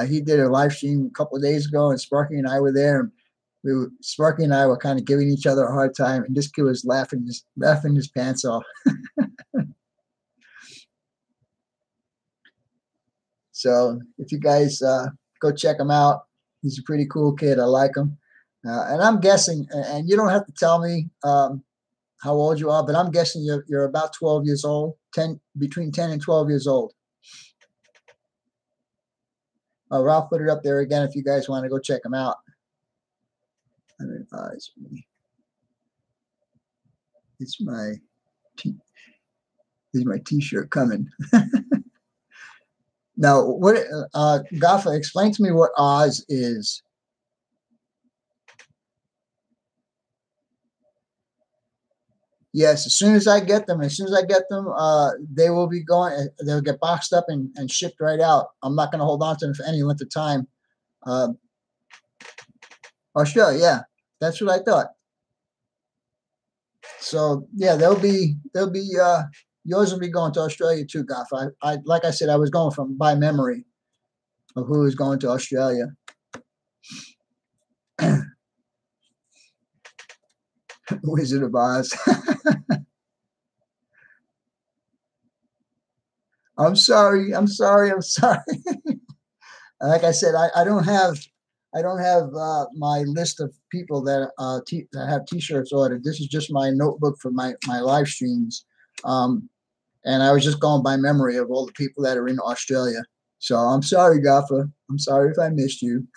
Speaker 1: he did a live stream a couple of days ago, and Sparky and I were there. And Sparky and I were kind of giving each other a hard time, and this kid was laughing his pants off. So if you guys go check him out, he's a pretty cool kid. I like him. And I'm guessing, and you don't have to tell me how old you are, but I'm guessing you're about 12 years old, between 10 and 12 years old. Ralph put it up there again if you guys want to go check him out. Advise me. It's my T-shirt coming. Now, Gaffa, explain to me what Oz is. Yes, as soon as I get them, they will be going. They'll get boxed up and shipped right out. I'm not going to hold on to them for any length of time. Australia, yeah, that's what I thought. So yeah, they'll be yours will be going to Australia too, Goff. I like I said, I was going by memory of who is going to Australia. Wizard of Oz. I'm sorry. Like I said, I don't have my list of people that that have T-shirts ordered. This is just my notebook for my live streams. and I was just going by memory of all the people that are in Australia. So I'm sorry, Gaffer. I'm sorry if I missed you.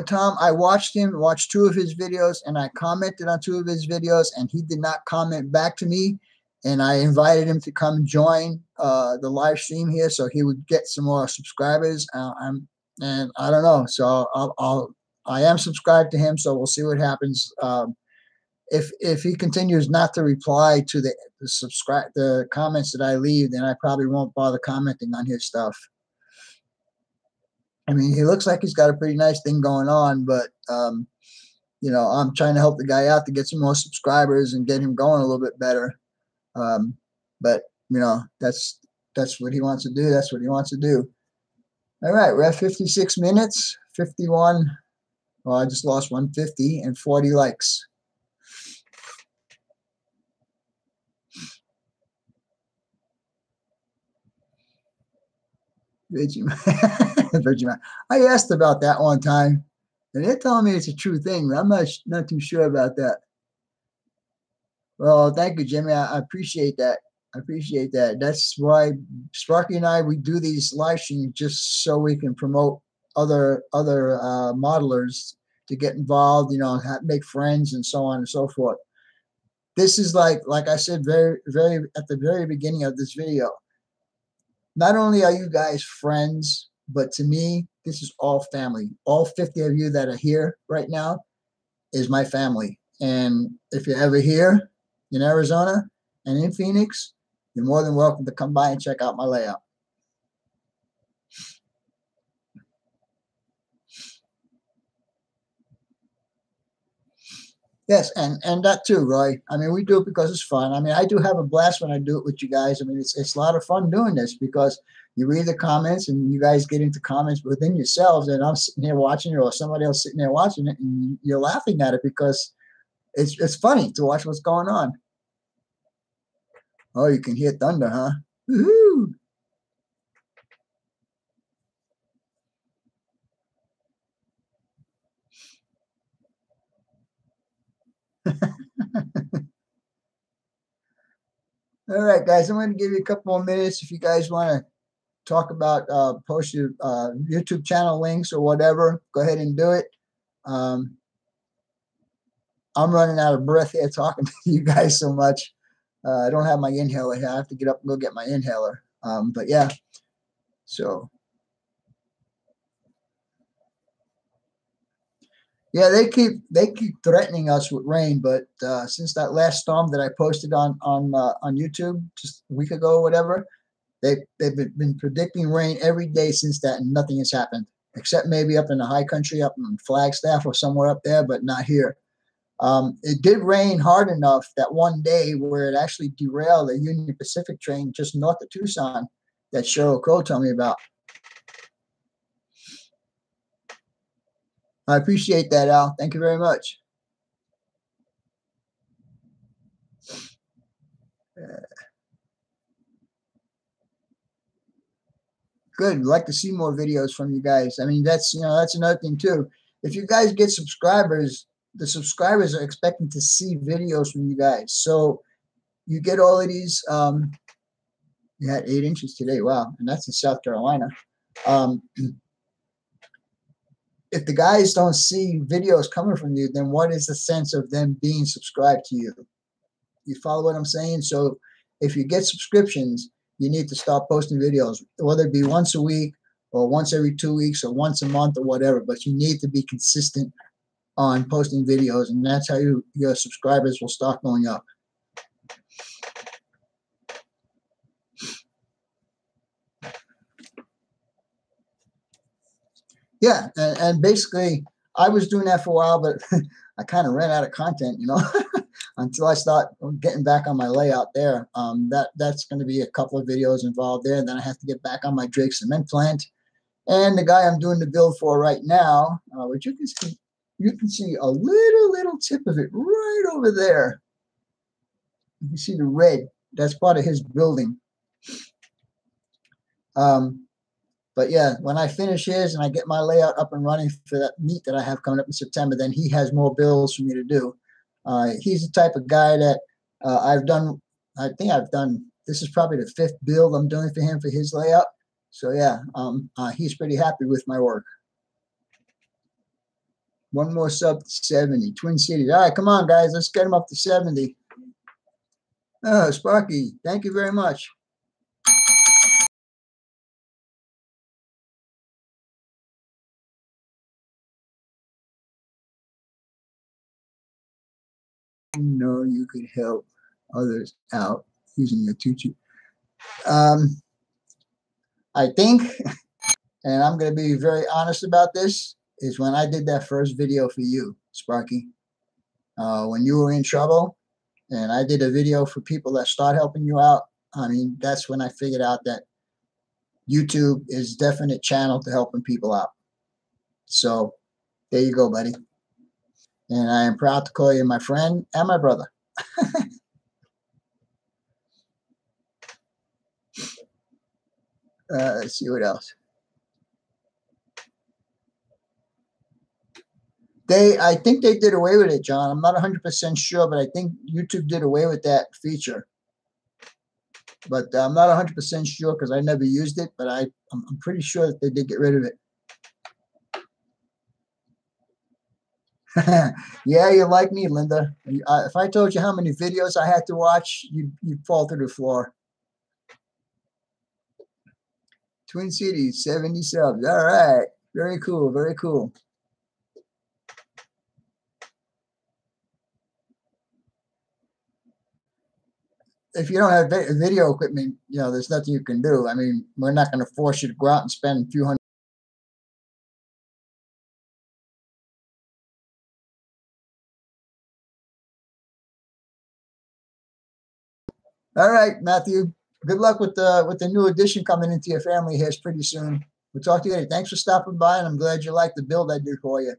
Speaker 1: Tom, I watched two of his videos, and I commented on two of his videos, and he did not comment back to me. And I invited him to come join the live stream here, so he would get some more subscribers. And I don't know, so I am subscribed to him, so we'll see what happens. If he continues not to reply to the comments that I leave, then I probably won't bother commenting on his stuff. I mean, he looks like he's got a pretty nice thing going on, but I'm trying to help the guy out to get some more subscribers and get him going a little bit better. But that's what he wants to do. That's what he wants to do. All right, we're at 56 minutes, 51. Well, I just lost 150 and 40 likes. Vegemite. I asked about that one time, and they're telling me it's a true thing, but I'm not too sure about that. Well, thank you, Jimmy. I appreciate that. I appreciate that. That's why Sparky and I, we do these live streams just so we can promote other modelers to get involved, make friends and so on and so forth. This is like I said, very, very at the very beginning of this video. Not only are you guys friends, but to me, this is all family. All 50 of you that are here right now is my family. And if you're ever here in Arizona and in Phoenix, you're more than welcome to come by and check out my layout. Yes, and that too, Roy. I mean, we do it because it's fun. I mean, I do have a blast when I do it with you guys. I mean, it's a lot of fun doing this because you read the comments and you guys get into comments within yourselves, and I'm sitting here watching it, or somebody else sitting there watching it, and you're laughing at it because it's funny to watch what's going on. Oh, you can hear thunder, huh? Woohoo! All right, guys, I'm going to give you a couple more minutes if you guys want to talk about post your YouTube channel links or whatever. Go ahead and do it. I'm running out of breath here talking to you guys so much. I don't have my inhaler here. I have to get up and go get my inhaler. But yeah, so yeah, they keep threatening us with rain, but since that last storm that I posted on YouTube just a week ago or whatever, they've been predicting rain every day since that, and nothing has happened except maybe up in the high country, up in Flagstaff or somewhere up there, but not here. It did rain hard enough that one day where it actually derailed a Union Pacific train just north of Tucson that Cheryl Crow told me about. I appreciate that, Al. Thank you very much. Good. I'd like to see more videos from you guys. I mean, that's another thing too. If you guys get subscribers, the subscribers are expecting to see videos from you guys. So you get all of these. You had 8 inches today. Wow. And that's in South Carolina. If the guys don't see videos coming from you, then what is the sense of them being subscribed to you? You follow what I'm saying? So if you get subscriptions, you need to start posting videos, whether it be once a week or once every 2 weeks or once a month or whatever, but you need to be consistent on posting videos, and that's how your subscribers will start going up. Yeah, and basically, I was doing that for a while, but I kind of ran out of content, until I start getting back on my layout there. That's going to be a couple of videos involved there. And then I have to get back on my Drake cement plant. And the guy I'm doing the build for right now, which you can see a little tip of it right over there. You can see the red. That's part of his building. But yeah, when I finish his and I get my layout up and running for that meet that I have coming up in September, then he has more builds for me to do. He's the type of guy that I think I've done, this is probably the 5th build I'm doing for him for his layout. So yeah, he's pretty happy with my work. One more sub to 70, Twin Cities. All right, come on, guys, let's get him up to 70. Oh, Sparky, thank you very much. You know you could help others out using your tutu. I think, and I'm going to be very honest about this, is when I did that first video for you, Sparky, when you were in trouble, and I did a video for people that start helping you out. I mean, that's when I figured out that YouTube is definite channel to helping people out. So there you go, buddy. And I am proud to call you my friend and my brother. Let's see what else. I think they did away with it, John. I'm not 100% sure, but I think YouTube did away with that feature. But I'm not 100% sure because I never used it, but I'm pretty sure that they did get rid of it. Yeah, you like me, Linda. If I told you how many videos I had to watch, you'd fall through the floor. Twin Cities, 70 subs. All right. Very cool. Very cool. If you don't have video equipment, there's nothing you can do. I mean, we're not going to force you to go out and spend a few hundred. All right, Matthew. Good luck with the new addition coming into your family here pretty soon. We'll talk to you later. Thanks for stopping by, and I'm glad you liked the build I did for you.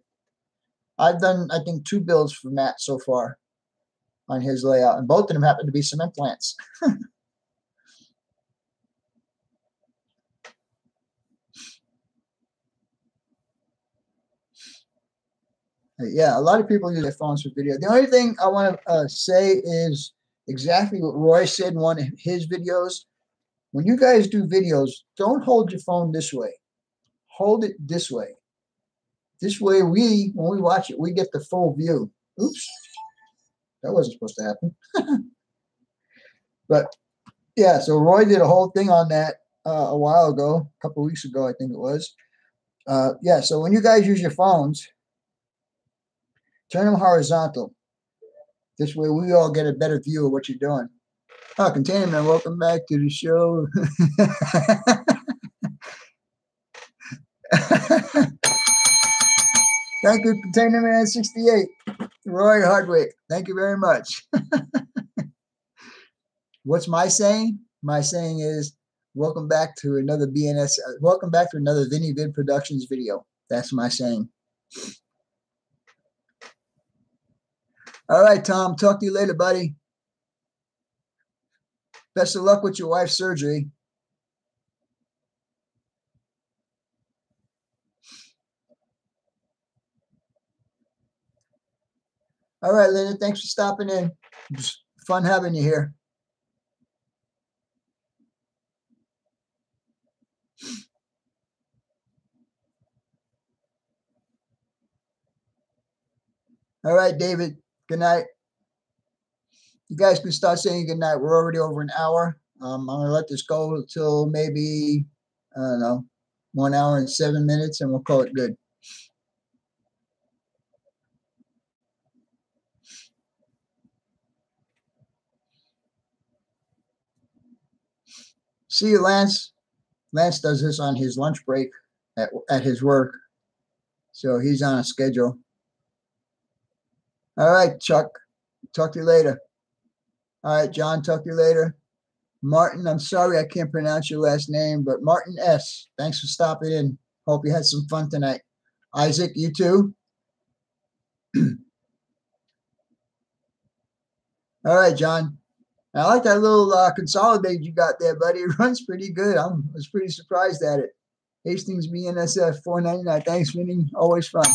Speaker 1: I've done, I think, 2 builds for Matt so far on his layout, and both of them happen to be cement plants. Yeah, a lot of people use their phones for video. The only thing I want to say is exactly what Roy said in one of his videos. When you guys do videos, don't hold your phone this way. Hold it this way. This way, when we watch it, we get the full view. Oops, that wasn't supposed to happen. But yeah, so Roy did a whole thing on that a while ago, a couple of weeks ago, I think it was. Yeah, so when you guys use your phones, turn them horizontal. This way we all get a better view of what you're doing. Oh, Container Man, welcome back to the show. Thank you, Container Man 68. Roy Hardwick, thank you very much. What's my saying? My saying is, welcome back to another welcome back to another Vinny Vid Productions video. That's my saying. All right, Tom, talk to you later, buddy. Best of luck with your wife's surgery. All right, Linda, thanks for stopping in. It was fun having you here. All right, David, good night. You guys can start saying good night. We're already over an hour. I'm going to let this go until maybe, I don't know, 1 hour and 7 minutes, and we'll call it good. See you, Lance. Lance does this on his lunch break at his work, so he's on a schedule. All right, Chuck. Talk to you later. All right, John. Talk to you later. Martin, I'm sorry I can't pronounce your last name, but Martin S. Thanks for stopping in. Hope you had some fun tonight. Isaac, you too? All right, John. I like that little consolidated you got there, buddy. It runs pretty good. I was pretty surprised at it. Hastings bnsf 499. Thanks, Vinny. Always fun.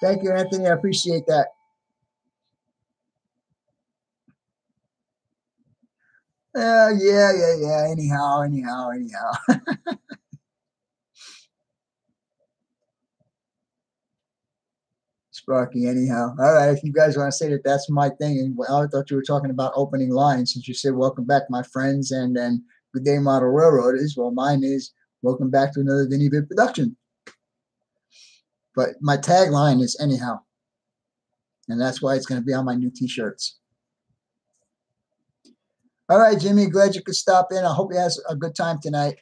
Speaker 1: Thank you, Anthony. I appreciate that. Yeah. Anyhow. Sparky, anyhow. All right, if you guys want to say that that's my thing, and I thought you were talking about opening lines since you said welcome back, my friends, and then good day, model railroaders. Well, mine is welcome back to another Vinny Vid production. But my tagline is anyhow, and that's why it's going to be on my new t-shirts. All right, Jimmy, glad you could stop in. I hope you had a good time tonight.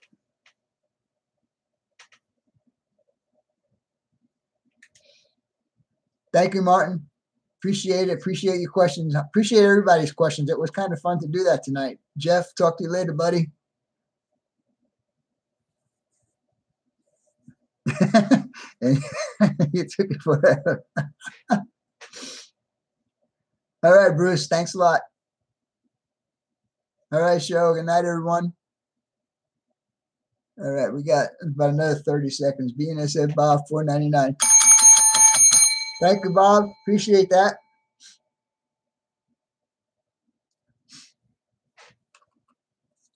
Speaker 1: Thank you, Martin. Appreciate it. Appreciate your questions. Appreciate everybody's questions. It was kind of fun to do that tonight. Jeff, talk to you later, buddy. And you took it forever. All right, Bruce. Thanks a lot. All right, show. Good night, everyone. All right, we got about another 30 seconds. BNSF Bob 499. Thank you, Bob. Appreciate that.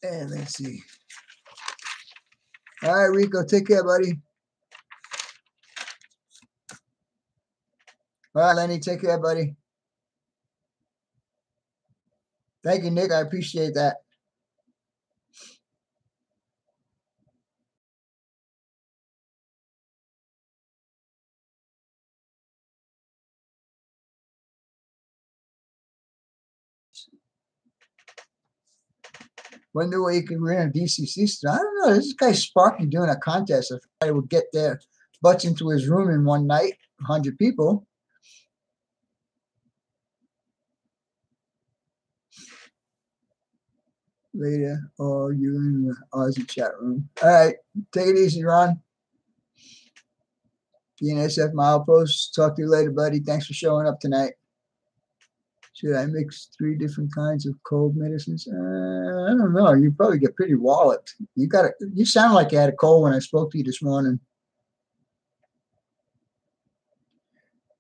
Speaker 1: And let's see. All right, Rico, take care, buddy. All right, Lenny, take care, buddy. Thank you, Nick. I appreciate that. Wonder what you can rent a DCC store. I don't know. This guy Sparky doing a contest. If I would get their butts into his room in one night, 100 people. Later, or you in the Aussie chat room. All right, take it easy, Ron. BNSF Milepost. Talk to you later, buddy. Thanks for showing up tonight. Should I mix 3 different kinds of cold medicines? I don't know. You probably get pretty walloped. You sound like you had a cold when I spoke to you this morning.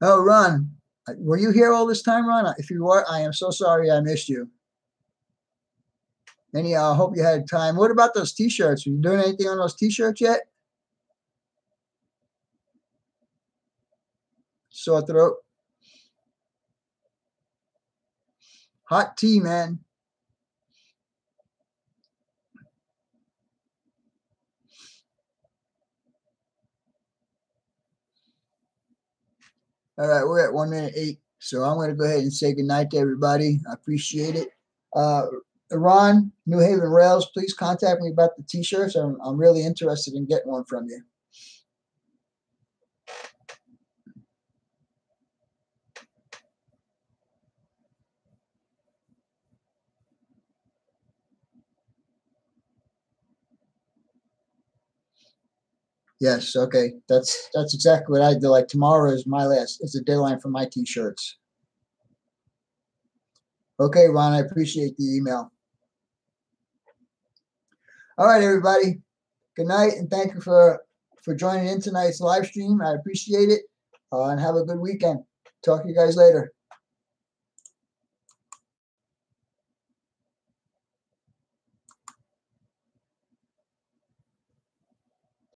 Speaker 1: Oh, Ron, were you here all this time, Ron? If you were, I am so sorry I missed you. Anyhow, I hope you had time. What about those T-shirts? Are you doing anything on those T-shirts yet? Sore throat. Hot tea, man. All right, we're at 1 minute 8. So I'm going to go ahead and say goodnight to everybody. I appreciate it. Ron, New Haven Rails, please contact me about the T-shirts. I'm really interested in getting one from you. Yes, okay. That's exactly what I do. Like tomorrow is it's the deadline for my T-shirts. Okay, Ron, I appreciate the email. All right, everybody. Good night, and thank you for joining in tonight's live stream. I appreciate it, and have a good weekend. Talk to you guys later.